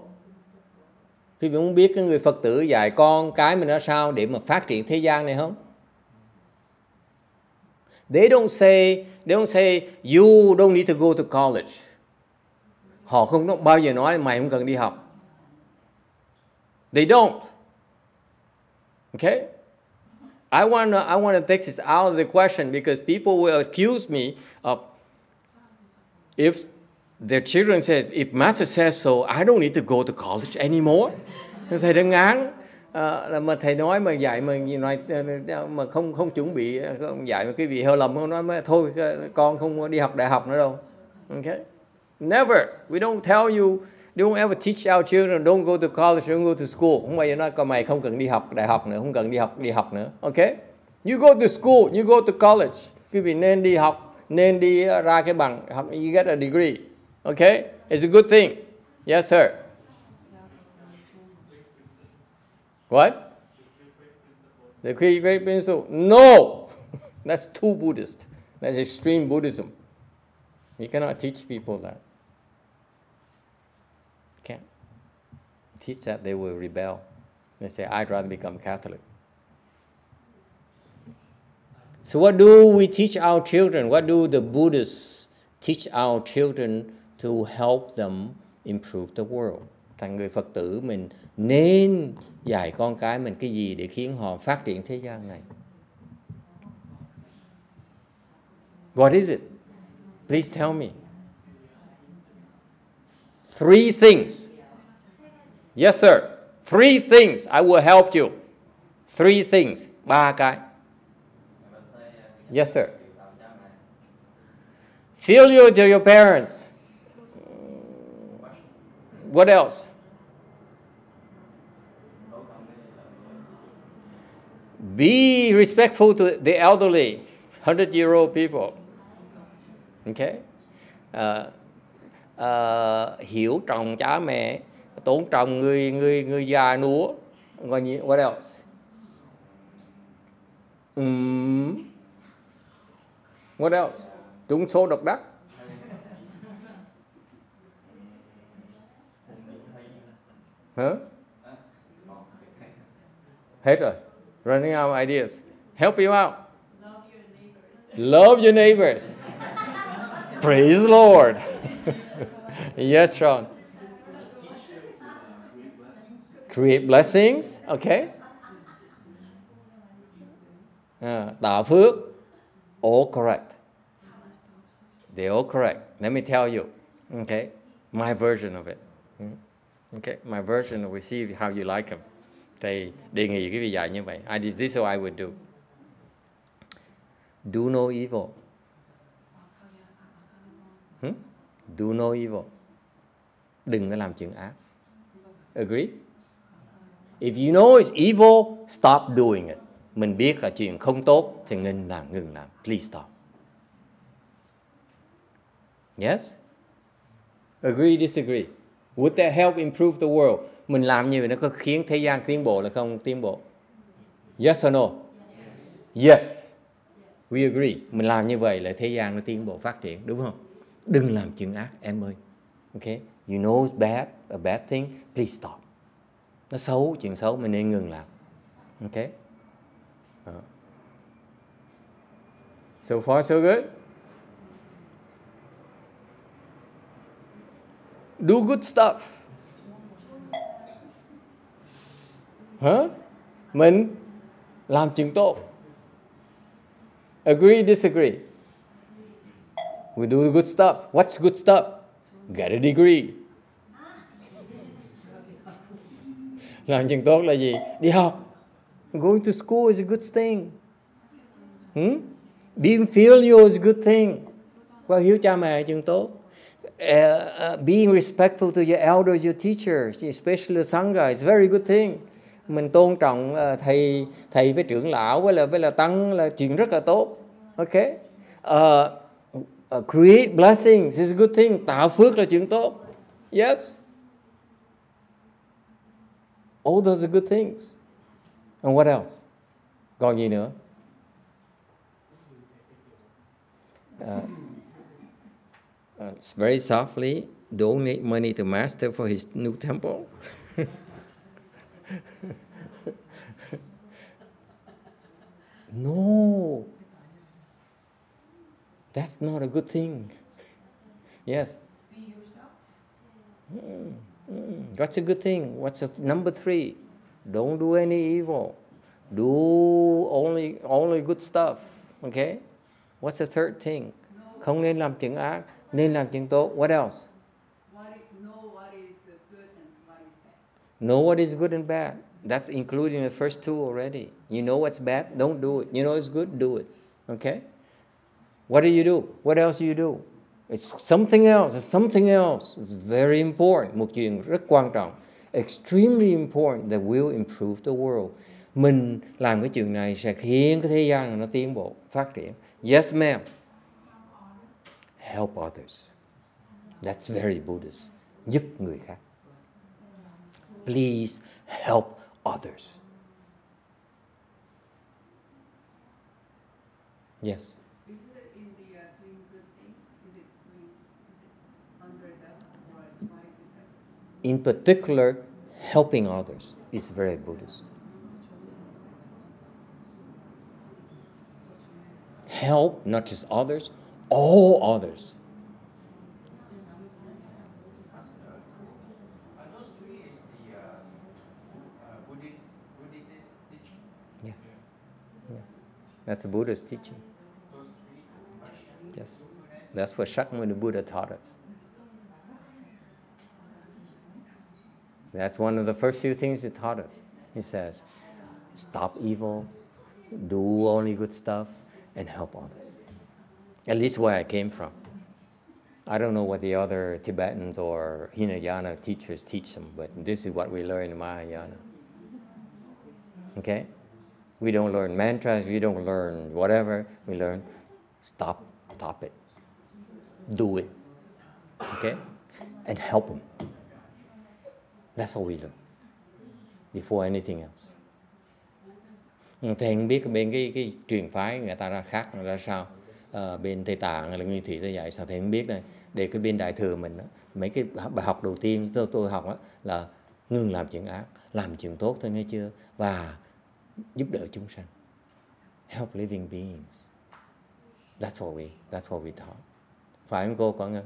Quý vị muốn biết cái người Phật tử dạy con cái mình ra sao để mà phát triển thế gian này không? They don't say you don't need to go to college. Họ không bao giờ nói mày không cần đi học. They don't. Okay? I want to take this out of the question because people will accuse me of if their children said, if Master says so, I don't need to go to college anymore. Thầy đang ngán mà thầy nói mà dạy mà không chuẩn bị dạy mà cái vị hơi lầm không nói thôi con không đi học đại học nữa đâu. Okay? Never. We don't tell you. Don't ever teach our children don't go to college, don't go to school. Không bao giờ nói con mày không cần đi học đại học nữa, không cần đi học nữa. Okay? You go to school, you go to college. Quý vị nên đi học, nên đi ra cái bằng, you get a degree. Okay? It's a good thing. Yes, sir. What? The great principle. No! That's too Buddhist. That's extreme Buddhism. You cannot teach people that. Can't. Teach that, they will rebel. They say, I'd rather become Catholic. So what do we teach our children? What do the Buddhists teach our children to help them improve the world? Thành người Phật tử mình nên dạy con cái mình cái gì để khiến họ phát triển thế gian này? What is it? Please tell me. 3 things. Yes, sir. 3 things. I will help you. 3 things. 3 cái. Yes, sir. Failure to your parents. What else? Be respectful to the elderly, 100-year-old people. Okay? Hiểu trọng cha mẹ, tôn trọng người già nua. What else? What else? Trúng số độc đắc. Hả? Hết rồi. Running out of ideas. Help you out. Love your neighbors. Praise the Lord. Yes, Sean. Create blessings. Okay. Tạo phước. All correct. They're all correct. Let me tell you. Okay. My version of it. Okay. My version. We see how you like them. Thầy đề nghị cái vị dạy như vậy. I did this, so I would do. Do no evil. Do no evil. Đừng có làm chuyện ác. Agree? If you know it's evil, stop doing it. Mình biết là chuyện không tốt thì ngừng làm. Please stop. Yes? Agree, disagree? Would that help improve the world? Mình làm như vậy nó có khiến thế gian tiến bộ là không tiến bộ? Yes or no? Yes. We agree. Mình làm như vậy là thế gian nó tiến bộ phát triển, đúng không? Đừng làm chuyện ác em ơi. Okay? You know it's bad, a bad thing, please stop. Nó xấu, chuyện xấu mình nên ngừng làm. Okay? So far so good. Do good stuff. Mình làm chuyện tốt. Agree, disagree? We do good stuff. What's good stuff? Get a degree. Làm chuyện tốt là gì? Đi học. Going to school is a good thing. Being filial is a good thing. Well, hiếu cha mẹ là chuyện tốt. Being respectful to your elders, your teachers, especially the Sangha, is a very good thing. Mình tôn trọng thầy với trưởng lão với là tăng là chuyện rất là tốt. Okay? Create blessings is a good thing. Tạo phước là chuyện tốt. Yes. All those are good things. And what else? Còn gì nữa? Very softly donate money to Master for his new temple. No, that's not a good thing. Yes. Be yourself. What's a good thing? What's number 3? Don't do any evil. Do only good stuff. Okay. What's the third thing? Không nên làm chuyện ác, nên làm chuyện tốt. What else? Know what is good and what is bad. Know what is good and bad. That's including the first 2 already. You know what's bad, don't do it. You know it's good, do it. Okay? What do you do? What else do you do? It's something else. It's something else. It's very important. Một chuyện rất quan trọng. Extremely important that will improve the world. Mình làm cái chuyện này sẽ khiến cái thế gian nó tiến bộ, phát triển. Yes, ma'am. Help others. That's very Buddhist. Giúp người khác. Please help others. Yes. Is it in the doing good things? Is it under that, or why is it? In particular, helping others is very Buddhist. Help not just others, all others. Are those 3 is the Buddhist teaching? Yes. Yes. That's a Buddhist teaching. Those 3? Yes. That's what Shakyamuni Buddha taught us. That's one of the first few things he taught us. He says, stop evil, do only good stuff, and help others. At least where I came from. I don't know what the other Tibetans or Hinayana teachers teach them, but this is what we learn in Mahayana. Okay? We don't learn mantras, we don't learn whatever. We learn stop it. Do it. Okay? And help them. That's all we learn. Before anything else. Thầy không biết bên cái truyền phái người ta ra khác ra sao. Bên Tây Tạng hay là Nguyên Thủy Tây dạy sao thầy không biết đây. Để cái bên Đại Thừa mình đó, mấy cái bài học đầu tiên tôi học đó, là ngừng làm chuyện ác, làm chuyện tốt thôi nghe chưa, và giúp đỡ chúng sanh. Help living beings. That's what we taught. Phải không cô Quảng Ngân?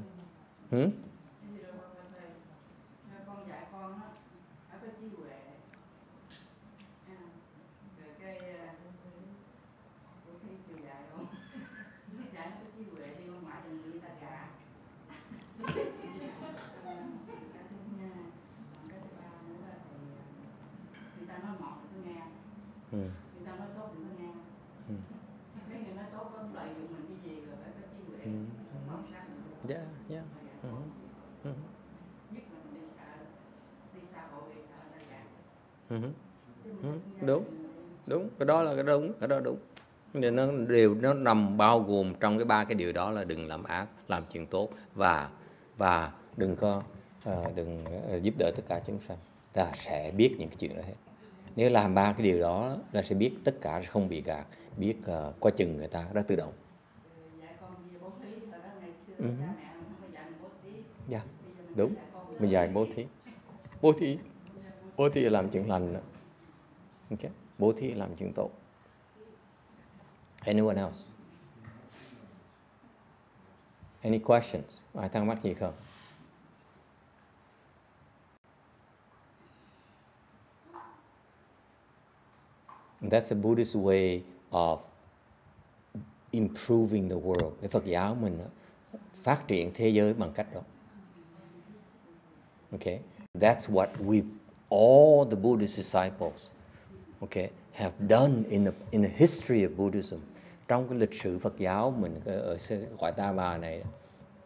Yeah. Đúng, cái đó đúng. Nên nó nằm bao gồm trong cái ba cái điều đó là đừng làm ác, làm chuyện tốt và đừng giúp đỡ tất cả chúng sanh. Ta sẽ biết những cái chuyện đó hết. Nếu làm ba cái điều đó, ta sẽ biết tất cả, không bị gạt, biết coi chừng người ta, đó tự động. Yeah, đúng. Mình dạy bố thí là làm chuyện lành đó. Okay. Bố thí làm chuyện tốt. Anyone else? Any questions? Ai thắc mắc gì không? That's the Buddhist way of improving the world. Cái Phật giáo mình phát triển thế giới bằng cách đó. Okay, that's what all the Buddhist disciples, okay, have done in the history of Buddhism. Trong cái lịch sử Phật giáo mình ở cõi Ta Bà này,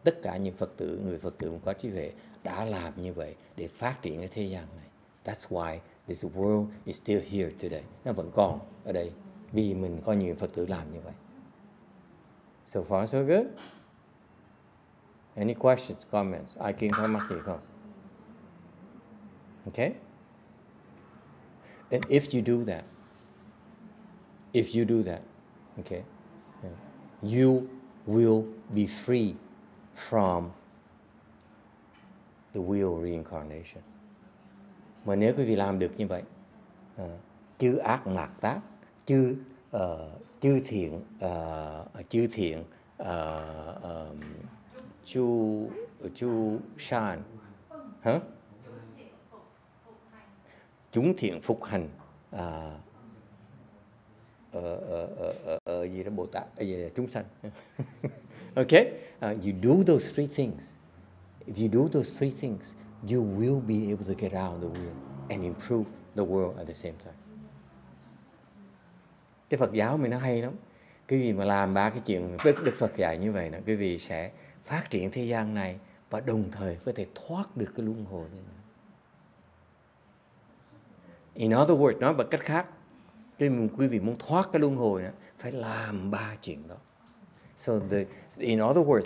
tất cả những người Phật tử có trí huệ đã làm như vậy để phát triển cái thế gian này. That's why this world is still here today. Nó vẫn còn ở đây vì mình có nhiều Phật tử làm như vậy. So far so good. Any questions, comments? Ai kiên thắc mắc gì không? Okay? And if you do that, okay, you will be free from the wheel of reincarnation. Mà nếu quý vị làm được như vậy, chư ác mạt tác, chư thiện, chu san, hả? Chúng thiện phục hành gì đó Bồ Tát, gì đó, chúng sanh. Okay, you do those three things. If you do those three things, you will be able to get out of the wheel and improve the world at the same time. Cái Phật giáo mình nó hay lắm. Quý vị mà làm ba cái chuyện Đức Phật dạy như vậy, quý vị sẽ phát triển thế gian này và đồng thời có thể thoát được cái luân hồi này. In other words, nói bằng cách khác, quý vị muốn thoát cái luân hồi này, phải làm ba chuyện đó. So in other words,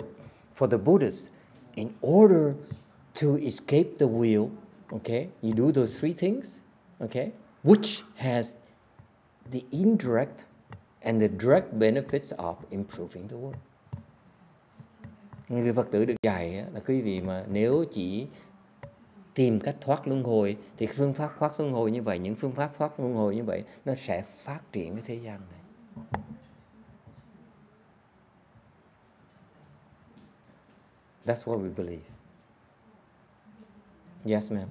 for the Buddhists, in order to escape the wheel, okay, you do those three things, okay, which has the indirect and the direct benefits of improving the world. Người Phật tử được dạy là quý vị mà nếu chỉ tìm cách thoát luân hồi thì phương pháp thoát luân hồi như vậy, những phương pháp thoát luân hồi như vậy nó sẽ phát triển cái thế gian này. That's what we believe. Yes, ma'am.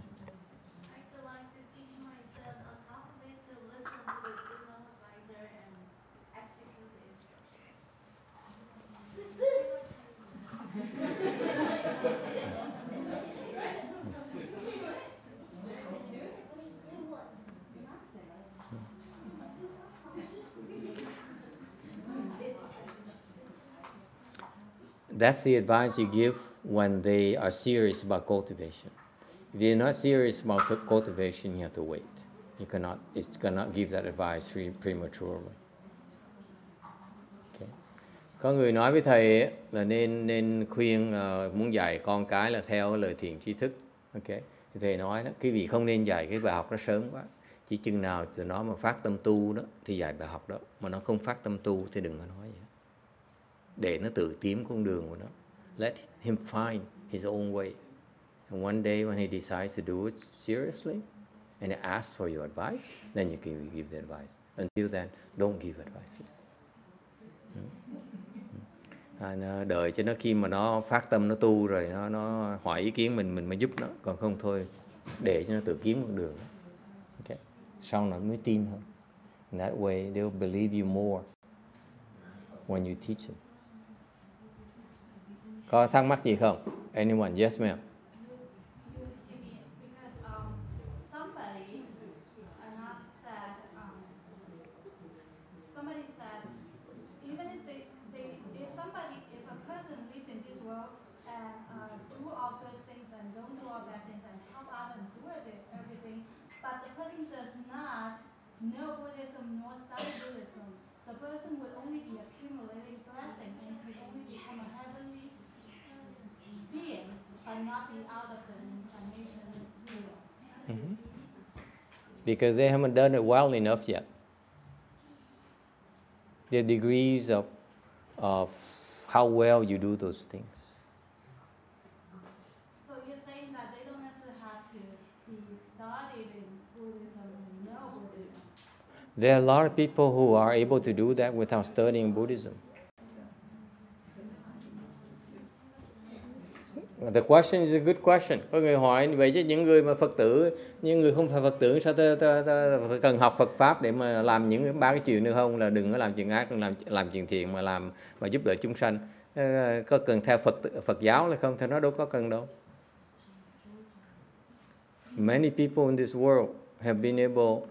That's the advice you give when they are serious about cultivation. If they're not serious about cultivation, you have to wait. You cannot give that advice prematurely. Okay. Có người nói với thầy ấy, là nên khuyên muốn dạy con cái là theo lời thiền tri thức. Okay. Thì thầy nói đó, quý vị không nên dạy cái bài học nó sớm quá. Chỉ chừng nào tụi nó mà phát tâm tu đó thì dạy bài học đó, mà nó không phát tâm tu thì đừng có nói vậy. Để nó tự tìm con đường của nó. Let him find his own way. And one day when he decides to do it seriously and he asks for your advice, then you can give the advice. Until then, don't give advices. Đợi cho nó khi mà nó phát tâm nó tu rồi nó hỏi ý kiến mình mới giúp nó, còn không thôi để cho nó tự kiếm con đường. Okay. Sau nó mới tin hơn. And that way they'll believe you more when you teach them. Có thắc mắc gì không? Anyone? Yes, ma'am. No Buddhism nor study Buddhism, the person will only be accumulating blessings and could only become a heavenly being, but not be out of the incarnation wheel. Mm-hmm. Because they haven't done it well enough yet. The degrees of how well you do those things. So you're saying that they don't necessarily have to be studied in Buddhism and know Buddhism. There are a lot of people who are able to do that without studying Buddhism. The question is a good question. Có người hỏi vậy chứ những người mà Phật tử, những người không phải Phật tử sao cần học Phật pháp để mà làm những ba cái chuyện nữa không? Là đừng có làm chuyện ác, đừng làm chuyện thiện mà giúp đỡ chúng sanh. Có cần theo Phật giáo hay không? Thì nó đâu có cần đâu. Many people in this world have been able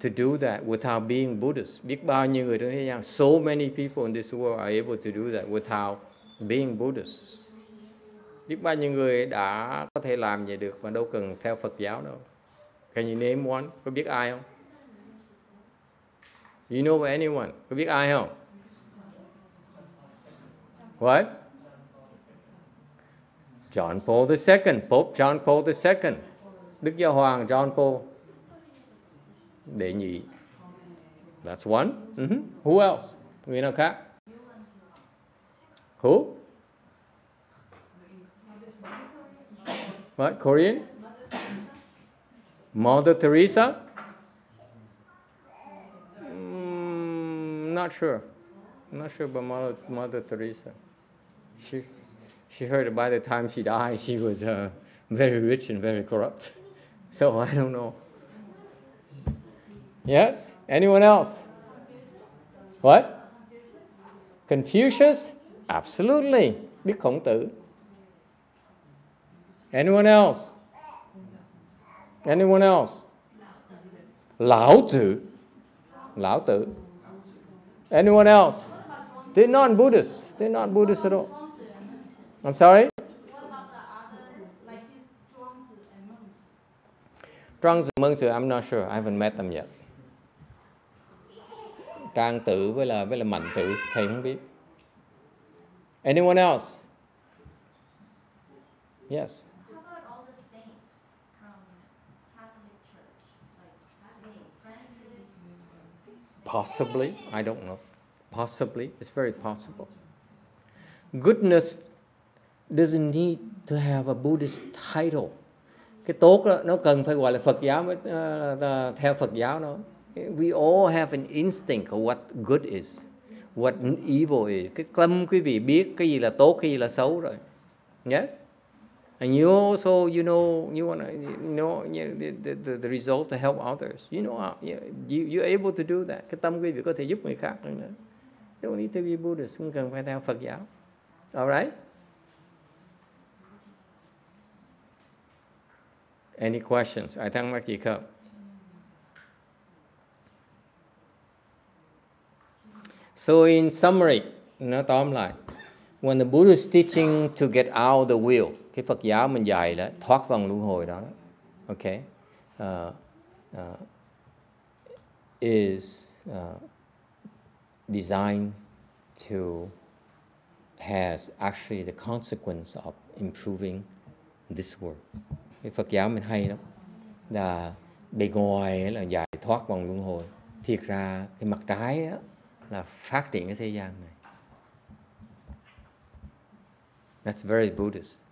to do that without being Buddhist. Biết bao nhiêu người trong thế gian, so many people in this world are able to do that without being Buddhist. Biết bao nhiêu người đã có thể làm vậy được mà đâu cần theo Phật giáo đâu. Can you name one? Có biết ai không? You know anyone? Có biết ai không? What? John Paul II, Pope John Paul II. Đức Giáo Hoàng John Paul đệ nhị. That's one. Who else? Người nào khác? Who? What? Korean? Mother Teresa? Not sure. I'm not sure about Mother Teresa. She heard by the time she died, she was very rich and very corrupt. So I don't know. Yes? Anyone else? What? Confucius? Absolutely. Biết Khổng Tử. Anyone else? Anyone else? Lão Tử. Lão Tử. Anyone else? They're not Buddhists. They're not Buddhists at all. I'm sorry? What about the other, like his Zhuangzi and monks? Zhuangzi monks, I'm not sure. I haven't met them yet. Trang Tử với là Mạnh Tử, thầy không biết. Anyone else? Yes. How about all the saints from Catholic Church, like Saint Francis? Possibly, I don't know. Possibly, it's very possible. Goodness doesn't need to have a Buddhist title. Cái tốt đó, nó cần phải gọi là Phật giáo mới theo Phật giáo đó. We all have an instinct of what good is, what evil is. Cái tâm quý vị biết cái gì là tốt, cái gì là xấu rồi. Yes? And you also, you know, you want to, you know the result to help others. You know, you're able to do that. Cái tâm quý vị có thể giúp người khác nữa. You don't need to be Buddhist, không cần phải theo Phật giáo. All right? Any questions? Ai thắc mắc gì không? So in summary, nó tóm lại, When the Buddha is teaching to get out the wheel, cái Phật giáo mình dạy là thoát vòng luân hồi đó. Okay, is designed to has actually the consequence of improving this world. Cái Phật giáo mình hay lắm, là bề ngoài là giải thoát vòng luân hồi, thiệt ra cái mặt trái đó là phát triển cái thế gian này. That's very Buddhist.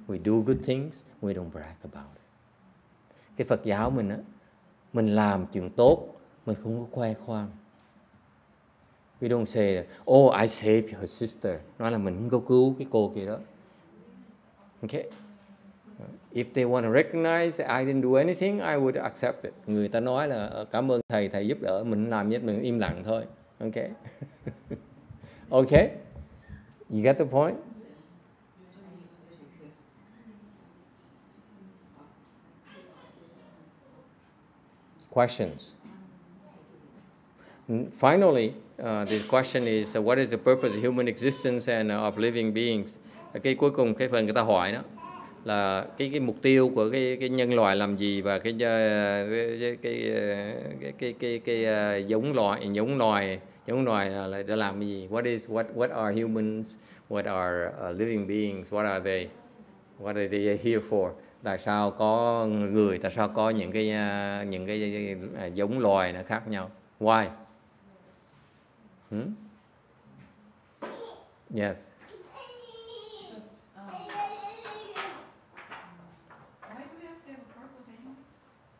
We do good things, we don't brag about it. Cái Phật giáo mình á, mình làm chuyện tốt, mình không có khoe khoang. We don't say, oh, I saved her sister. Nói là mình không có cứu cái cô kia đó. Okay. If they want to recognize I didn't do anything, I would accept it. Người ta nói là cảm ơn thầy, thầy giúp đỡ, mình làm gì mình im lặng thôi. Okay. Okay. You get the point? Questions? Finally, the question is, what is the purpose of human existence and of living beings? Cái cuối cùng cái phần người ta hỏi đó là cái mục tiêu của cái nhân loại làm gì, và cái giống loài là để làm cái gì? What are humans? What are living beings? What are they? What are they here for? Tại sao có người? Tại sao có những cái giống loài nó khác nhau? Why? Yes.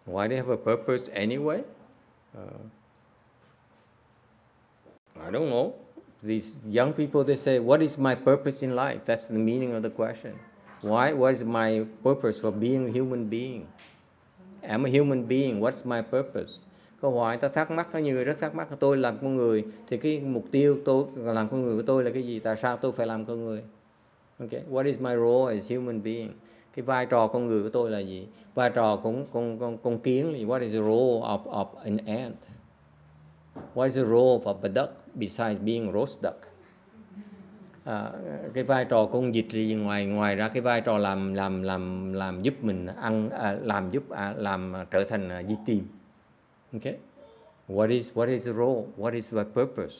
Why do you have a purpose anyway? I don't know. These young people, they say, what is my purpose in life? That's the meaning of the question. What is my purpose for being a human being? I'm a human being. What's my purpose? Câu hỏi ta thắc mắc, có nhiều người rất thắc mắc, tôi làm con người thì cái mục tiêu tôi làm con người của tôi là cái gì? Tại sao tôi phải làm con người? Okay. What is my role as human being? Cái vai trò con người của tôi là gì? Vai trò con kiến là gì? What is the role of an ant? What is the role of a duck besides being a roast duck? Cái vai trò con vịt là gì? Ngoài ra cái vai trò làm giúp mình ăn, làm trở thành di tìm. Okay. What is the role? What is the purpose?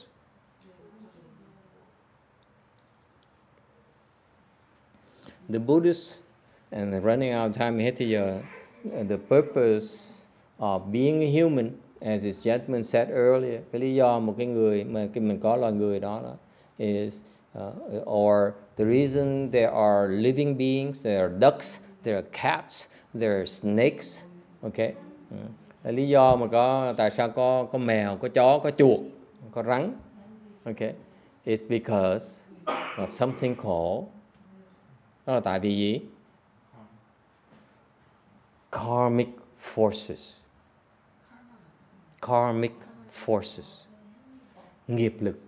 The Buddhists, and running out of time hết thì giờ, the purpose of being a human, as this gentleman said earlier, cái lý do một cái người mà mình có loài người đó is or the reason there are living beings, there are ducks, there are cats, there are snakes. Okay. Lý do mà tại sao có mèo, có chó, có chuột, có rắn. Okay. It's because of something called, đó là tại vì gì? Karmic forces. Karmic forces. Nghiệp lực.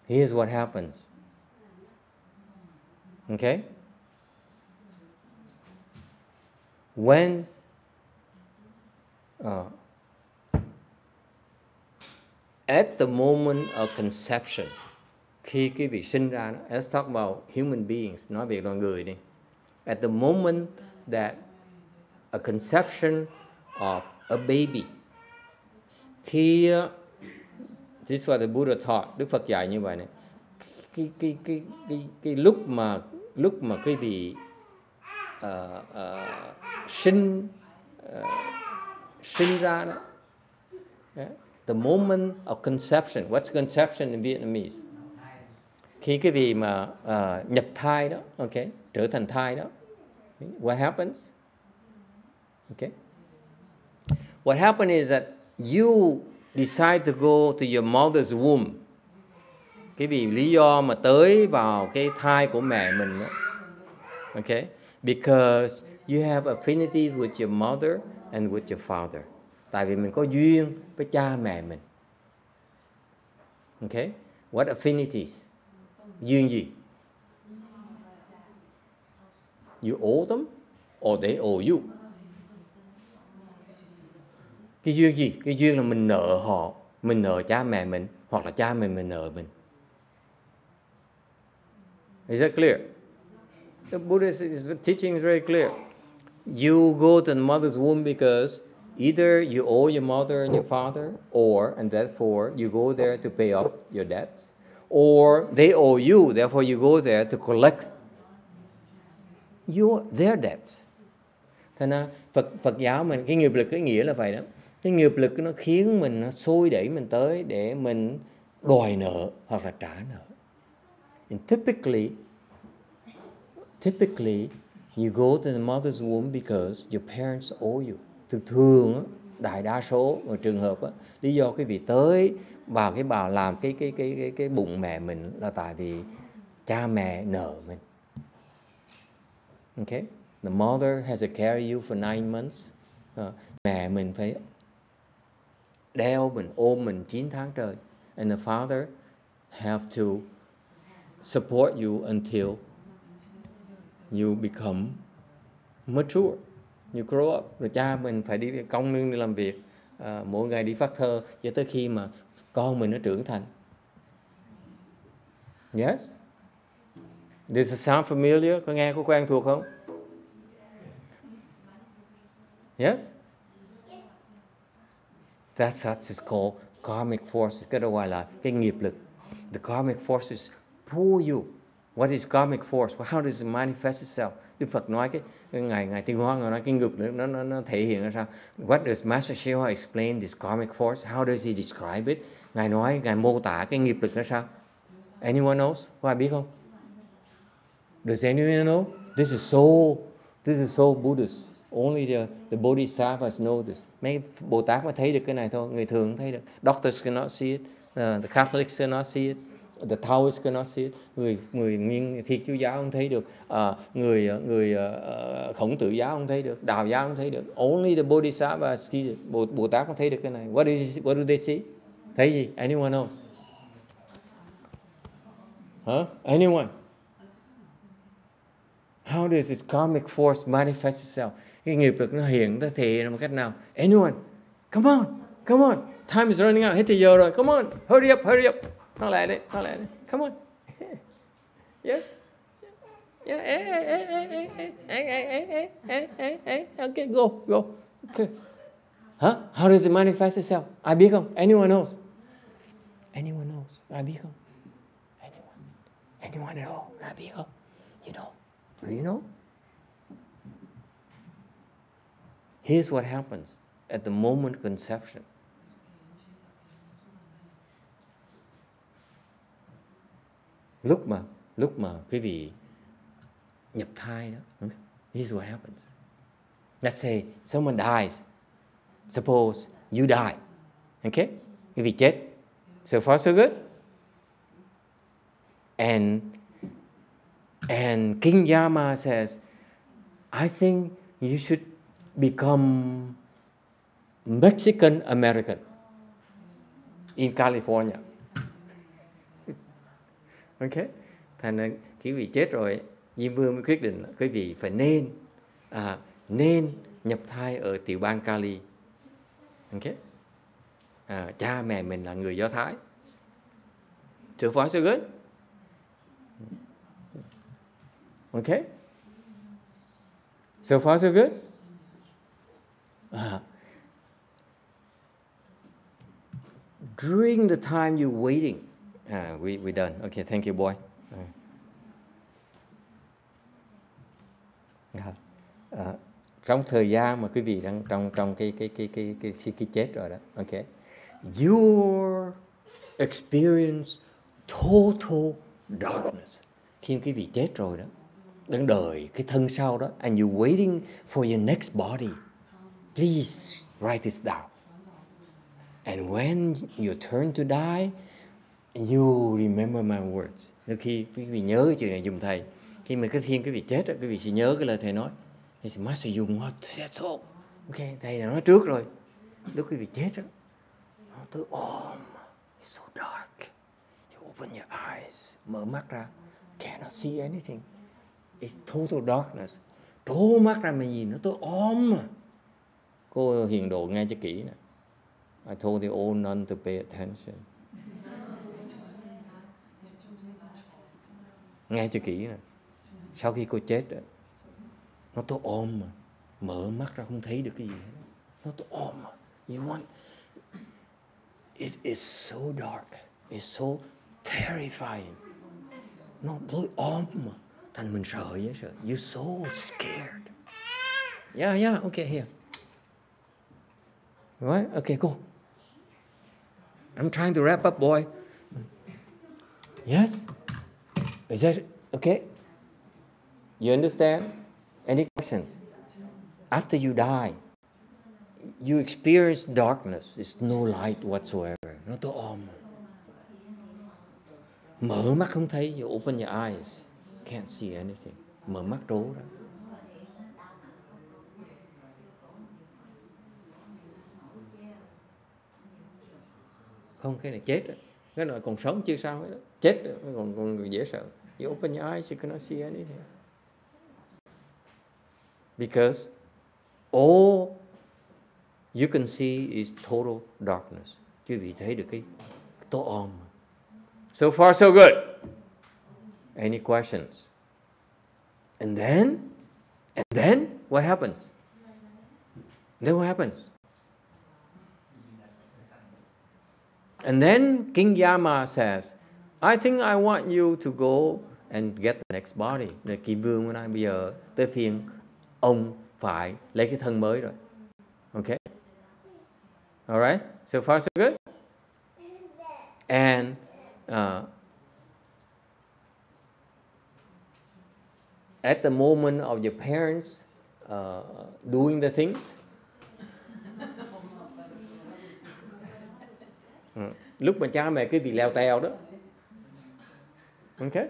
Here's what happens. Okay? When at the moment of conception, khi cái việc sinh ra, let's talk about human beings, nói về loài người đi. At the moment that a conception of a baby, khi this is what the Buddha taught, Đức Phật dạy như vậy này. Cái lúc mà cái vị sinh ra đó. Yeah. The moment of conception. What's conception in Vietnamese? Khi cái vị mà nhập thai đó, okay, trở thành thai đó. What happens? Okay. What happens is that you decide to go to your mother's womb. Cái vì lý do mà tới vào cái thai của mẹ mình đó. Okay? Because you have affinity with your mother and with your father. Tại vì mình có duyên với cha mẹ mình. Okay? What affinities? Duyên gì? You owe them or they owe you? Cái duyên gì? Cái duyên là mình nợ họ, mình nợ cha mẹ mình, hoặc là cha mẹ mình nợ mình. Is that clear? The Buddhist teaching is very clear. You go to the mother's womb because either you owe your mother and your father, and therefore you go there to pay off your debts, or they owe you, therefore you go there to collect their debts. Thế nên Phật giáo mình, cái nghiệp lực cái nghĩa là vậy đó. Cái nghiệp lực nó khiến mình, nó xôi đẩy mình tới để mình đòi nợ hoặc là trả nợ. And typically you go to the mother's womb because your parents owe you. Thường đại đa số trường hợp lý do cái vị tới vào cái bào làm cái bụng mẹ mình là tại vì cha mẹ nợ mình. Okay? The mother has to carry you for 9 months. Mẹ mình phải đeo mình, ôm mình 9 tháng trời. And the father have to support you until you become mature. You grow up. Rồi cha mình phải đi công nương đi làm việc, mỗi ngày đi phát thơ cho tới khi mà con mình nó trưởng thành. Yes? Does it sound familiar? Có nghe, có quen thuộc không? Yes? That's what is called karmic forces. Cái đó gọi là cái nghiệp lực. The karmic forces pull you. What is karmic force? How does it manifest itself? Đức Phật nói cái Ngài Tiên Hóa nói cái nghiệp lực nó thể hiện ra sao? What does Master YongHua explain this karmic force? How does he describe it? Ngài mô tả cái nghiệp lực nó sao? Anyone knows? Có ai biết không? Does anyone know? This is so Buddhist. Only the Bodhisattvas know this. Mấy Bồ Tát mới thấy được cái này thôi. Người thường không thấy được. Doctors cannot see it. The Catholics cannot see it. The Taoists cannot see it. Người nguyên Thiên Chúa giáo không thấy được. Người Khổng Tử giáo không thấy được. Đạo giáo không thấy được. Only the Bodhisattvas see it. Bồ Tát mới thấy được cái này. What do they see? Thấy gì? Anyone knows? Huh? Anyone? How does this karmic force manifest itself? Cái nghiệp lực nó hiện, nó thể hiện một cách nào? Anyone? Come on. Time is running out. Hết thời giờ rồi. Come on. Hurry up. Nó lại đấy. Come on. Yes. Yeah. Okay, go. Okay. Huh? How does it manifest itself? Ai biết không? Anyone knows? Ai biết không? Anyone at all? Ai biết không? You know? Do you know? Here's what happens at the moment of conception. Lúc mà quý vị nhập thai đó, here's what happens. Let's say someone dies. Suppose you die. Okay? Quý vị chết. So far so good. And King Yama says, I think you should become Mexican American in California. Okay? Thành ra quý vị chết rồi, Diêm Vương mới quyết định quý vị phải nên nhập thai ở tiểu bang Cali. Okay? Cha mẹ mình là người Do Thái. So far so good. Okay? So far so good. During the time you're waiting, we done. Okay, thank you, boy. Trong thời gian mà quý vị đang trong cái chết rồi đó, okay, you experience total darkness. Khi quý vị chết rồi đó, đang đợi cái thân sau đó, and you're waiting for your next body. Please write this down. And when your turn to die, you remember my words. Nếu khi quý vị nhớ cái chuyện này dùm thầy, khi mà cái thiên quý vị chết, quý vị sẽ nhớ cái lời thầy nói. He said, Master YongHua said so. Ok, thầy đã nói trước rồi. Lúc quý vị chết đó, tôi it's so dark. You open your eyes, mở mắt ra, cannot see anything. It's total darkness. Trố mắt ra mà nhìn nó tôi mà. Cô hiền độ nghe cho kỹ nè. I told the old nun to pay attention. Nghe cho kỹ nè. Sau khi cô chết đó, nó tối ôm mà. Mở mắt ra không thấy được cái gì hết. Nó tối ôm mà. You want... It is so dark. It's so terrifying. Nó tối ôm mà. Thành mình sợ vậy, sợ. You're so scared. Yeah, okay, here. Right? Okay, go. I'm trying to wrap up, boy. Yes? Is that okay? You understand? Any questions? After you die, you experience darkness. It's no light whatsoever. Nó tối om. Mở mắt không thấy. You open your eyes. Can't see anything. Mở mắt trố ra. Không, cái này chết đó. Cái này còn sống chưa sao hết đó. Chết đó. Còn dễ sợ. You open your eyes, you cannot see anything. Because all you can see is total darkness. Quý vị thấy được cái tối om. So far, so good. Any questions? And then, what happens? Then what happens? And then King Yama says, I think I want you to go and get the next body. Rồi Kim Vương của nói bây giờ tới phiên ông phải lấy cái thân mới rồi. Okay? Alright? So far so good? And at the moment of your parents doing the things, lúc mà cha mẹ cái việc leo tèo đó. Okay?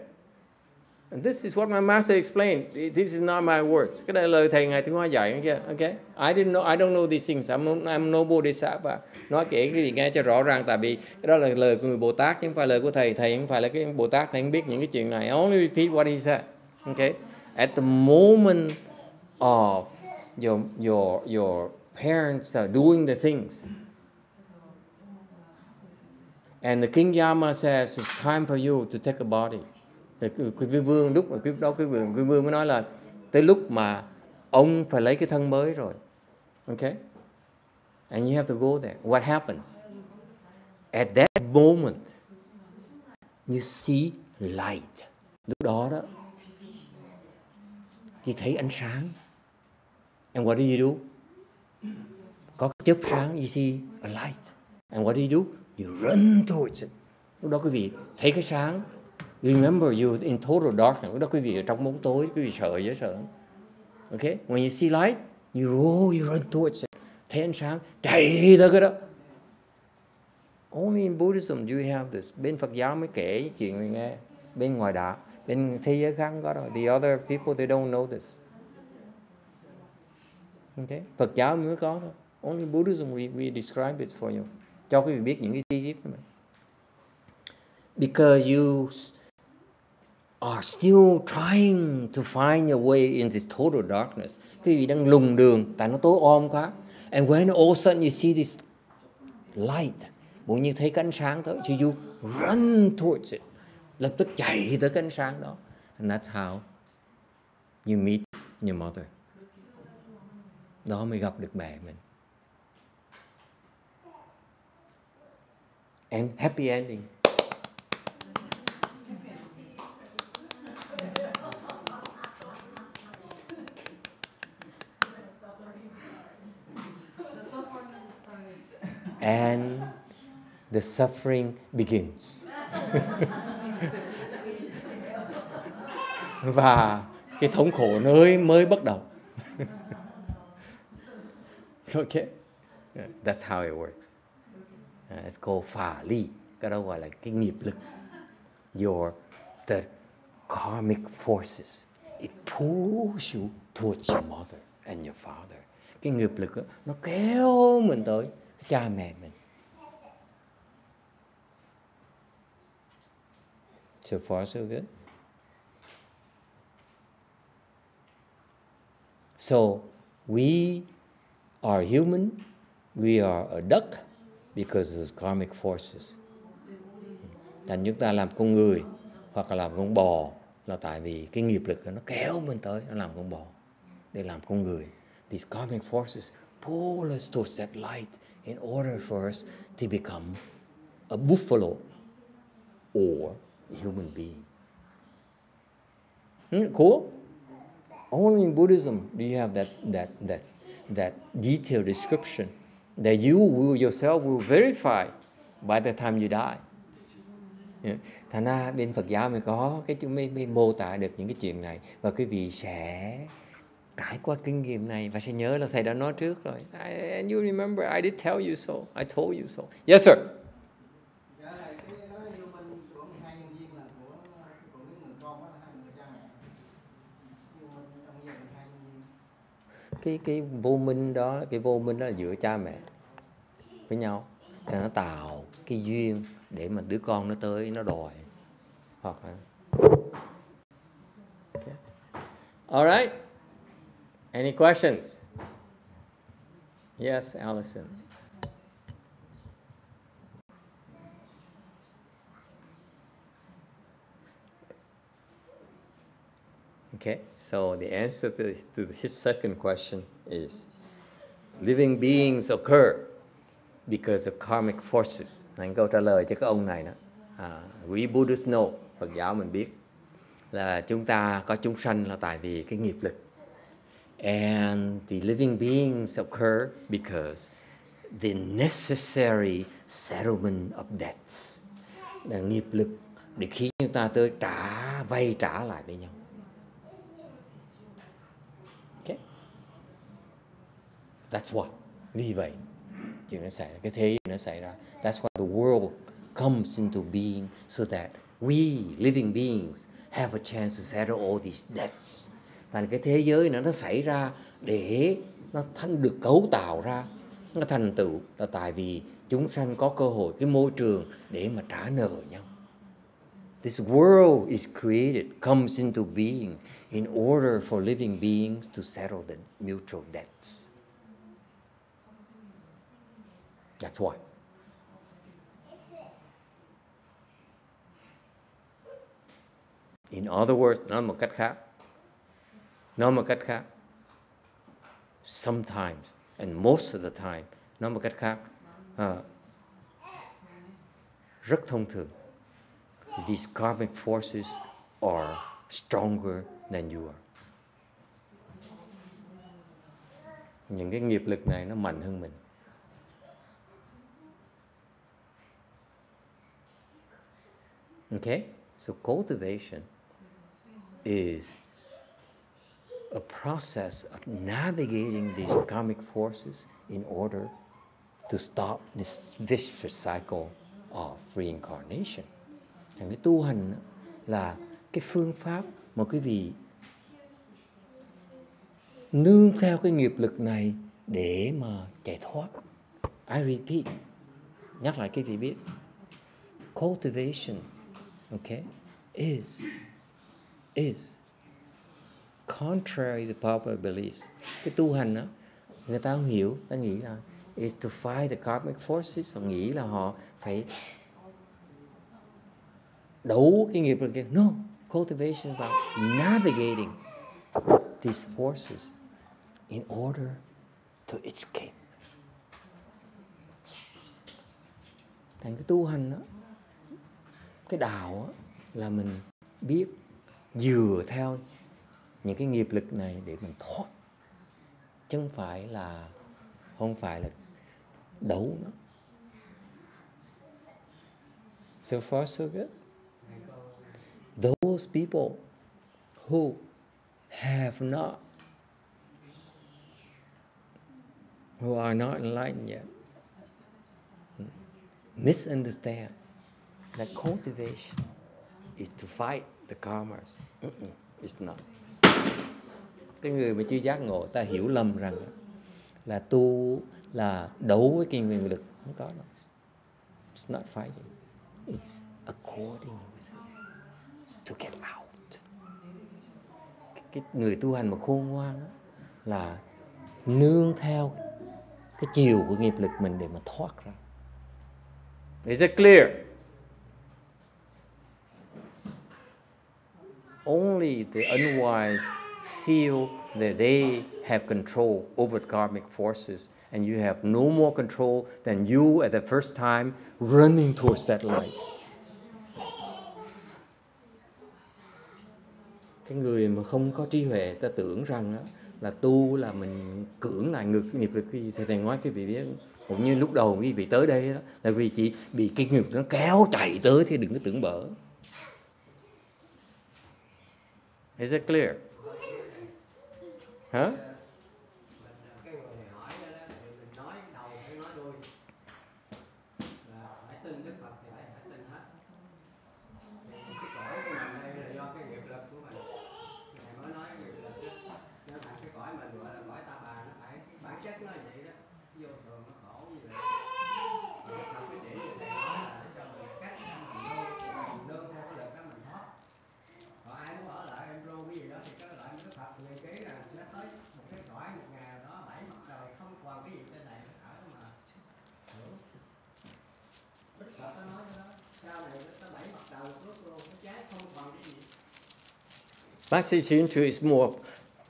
And this is what my master explained. This is not my words. Cái đây là lời thầy ngày thứ Hoa dạy kia. Okay? I don't know these things. I'm no Bodhisattva. Nói kể cái gì nghe cho rõ ràng, tại vì cái đó là lời của người Bồ Tát chứ không phải lời của thầy. Thầy không phải là cái Bồ Tát, thầy không biết những cái chuyện này. I only repeat what he said. Okay? At the moment of your parents are doing the things, and the King Yama says it's time for you to take a body. Quý vương lúc đó quý vương mới nói là tới lúc mà ông phải lấy cái thân mới rồi. Okay? And you have to go there. What happened? At that moment, you see light. Lúc đó đó, you thấy ánh sáng. And what do you do? Có chớp sáng, you see a light. And what do you do? You run towards it. Lúc đó quý vị thấy cái sáng. Remember, you in total darkness. Lúc đó quý vị ở trong bóng tối, quý vị sợ dễ sợ. Okay? When you see light, you run towards it. Thấy ánh sáng, chạy tới cái đó. Only in Buddhism do you have this. Bên Phật giáo mới kể chuyện này nghe. Bên ngoài đạo, bên thế giới khác có rồi. The other people, they don't know this. Okay? Phật giáo mới có thôi. Only Buddhism we describe it for you. Cho quý vị biết những cái chi tiết này. Because you are still trying to find your way in this total darkness. Quý vị đang lùng đường, tại nó tối om quá. And when all of a sudden you see this light, bỗng nhiên thấy cái ánh sáng tới, so you run towards it. Lập tức chạy tới cái ánh sáng đó. And that's how you meet your mother. Đó mới gặp được mẹ mình. And happy ending. And the suffering begins. Và cái thống khổ mới bắt đầu. Okay? That's how it works. It's called phà ly. Cái đó gọi là cái nghiệp lực. The karmic forces, it pulls you towards your mother and your father. Cái nghiệp lực đó, nó kéo mình tới cha mẹ mình. So far, so good. So, we are human, we are a duck because of the karmic forces. Thành chúng ta làm con người, hoặc là làm con bò, là tại vì cái nghiệp lực nó kéo mình tới, nó làm con bò để làm con người. These karmic forces pull us towards that light in order for us to become a buffalo or a human being. Cool. Only in Buddhism do you have that detailed description that you will yourself will verify by the time you die. Yeah. Thành ra bên Phật giáo mới có cái mới mô tả được những cái chuyện này, và quý vị sẽ trải qua kinh nghiệm này và sẽ nhớ là thầy đã nói trước rồi. And you remember I did tell you so. I told you so. Yes sir. Cái vô minh đó, cái vô minh đó là giữa cha mẹ với nhau, thì nó tạo cái duyên để mà đứa con nó tới nó đòi, hoặc là okay. All right, any questions? Yes, Allison. Okay, so the answer to his second question is living beings occur because of karmic forces. Anh câu trả lời cho cái ông này đó. We Buddhists know, Phật giáo mình biết là chúng ta có chúng sanh là tại vì cái nghiệp lực. And the living beings occur because the necessary settlement of debts. Là nghiệp lực để khiến chúng ta tới vay trả lại với nhau. That's why. Vì vậy, chuyện nó xảy ra, cái thế giới nó xảy ra. That's why the world comes into being so that we, living beings, have a chance to settle all these debts. Thành cái thế giới nó xảy ra để nó được cấu tạo ra, nó thành tựu là tại vì chúng sanh có cơ hội, cái môi trường để mà trả nợ nhau. This world is created, comes into being in order for living beings to settle the mutual debts. That's why. In other words, nói một cách khác, sometimes and most of the time, nói một cách khác, rất thông thường, these karmic forces are stronger than you are. Những cái nghiệp lực này nó mạnh hơn mình. Okay, so cultivation is a process of navigating these karmic forces in order to stop this vicious cycle of reincarnation. Thành cái tu hành là cái phương pháp mà quý vị nương theo cái nghiệp lực này để mà chạy thoát. I repeat, nhắc lại quý vị biết, cultivation, okay, is contrary to popular beliefs. Cái tu hành đó, người ta không hiểu, ta nghĩ là is to fight the karmic forces, họ nghĩ là họ phải đấu cái nghiệp lực kia. No, cultivation is about navigating these forces in order to escape. Thành cái tu hành đó, cái đạo đó, là mình biết dựa theo những cái nghiệp lực này để mình thoát, chứ không phải là đấu nó. So far so good. Those people who are not enlightened yet misunderstand that cultivation is to fight the karmas. It's not. Cái người mà chưa giác ngộ, ta hiểu lầm rằng là tu là đấu với cái quyền lực, không có đâu. It's not fighting. It's according with it to get out. Cái người tu hành mà khôn ngoan đó, là nương theo cái chiều của nghiệp lực mình để mà thoát ra. Is it clear? only the unwise feel that they have control over the karmic forces, and you have no more control than you at the first time running towards that light. Cái người mà không có trí huệ, ta tưởng rằng là tu là mình cưỡng lại ngược nghiệp lực. Thầy nói quý vị biết, cũng như lúc đầu quý vị tới đây đó, là vì chỉ bị cái nghiệp nó kéo chạy tới, thì đừng có tưởng bở. Is it clear? Hả? Cái người này hỏi đó, thì mình nói đầu phải nói đuôi, là phải tin Đức Phật thì phải tin hết. Cái cõi của mình đây là do cái nghiệp lực của mình. Thầy mới nói nghiệp lực đó, nó thành cái cõi mình gọi là cõi ta bà, nó phải bản chất nó vậy đó, vô thường nó khổ như vậy. Đức Phật cái điểm như thầy nói là nó cho mình cách mình nương theo cái lực đó mình thoát. Còn ai muốn ở lại em ru cái gì đó thì cái lại Đức Phật người ký rằng sẽ tới một cái cõi một ngày nào đó bảy mặt trời không còn cái gì trên này ở mà hưởng. Đức Phật nó nói đó, sau này nó tới bảy mặt trời bước luôn cái trái không còn cái gì. Master YongHua is more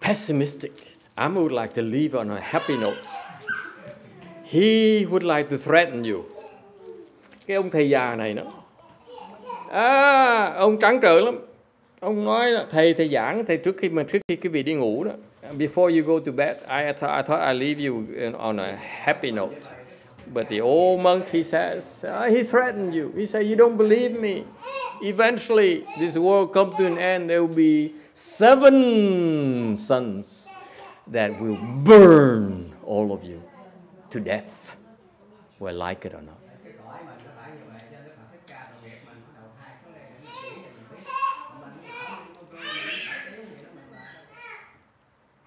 pessimistic. I would like to leave on a happy note. He would like to threaten you. Cái ông thầy già này nó, ông trắng trợn lắm. Ông nói là thầy giảng trước khi quý vị đi ngủ đó. Before you go to bed, I thought I leave you on a happy note. But the old monk, he says, he threatened you. He said, you don't believe me. Eventually, this world come to an end. There will be 7 suns that will burn all of you to death, whether like it or not. Cái cõi mình nó phải như vậy, cho Đức Phật Thích Ca tội nghiệp mình bắt đầu thai có lẽ nó chỉ cho mình biết. Còn mình không có mình phải tiếng gì đó mình là.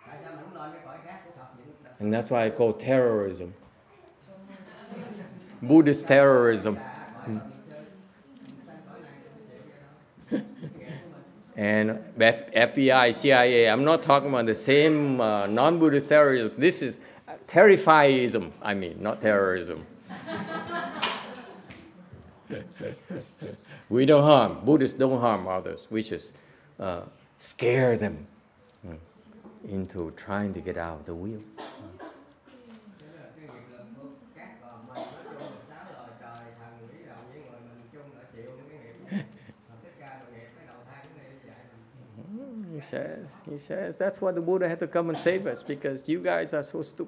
Tại sao mình không lên cái cõi khác của Phật vậy? And that's why I call terrorism. Buddhist terrorism. And FBI, CIA, I'm not talking about the same non-Buddhist terrorism. This is terrifyism, I mean, not terrorism. We don't harm. Buddhists don't harm others. We just scare them into trying to get out of the wheel. He says, that's why the Buddha had to come and save us, because you guys are so stupid.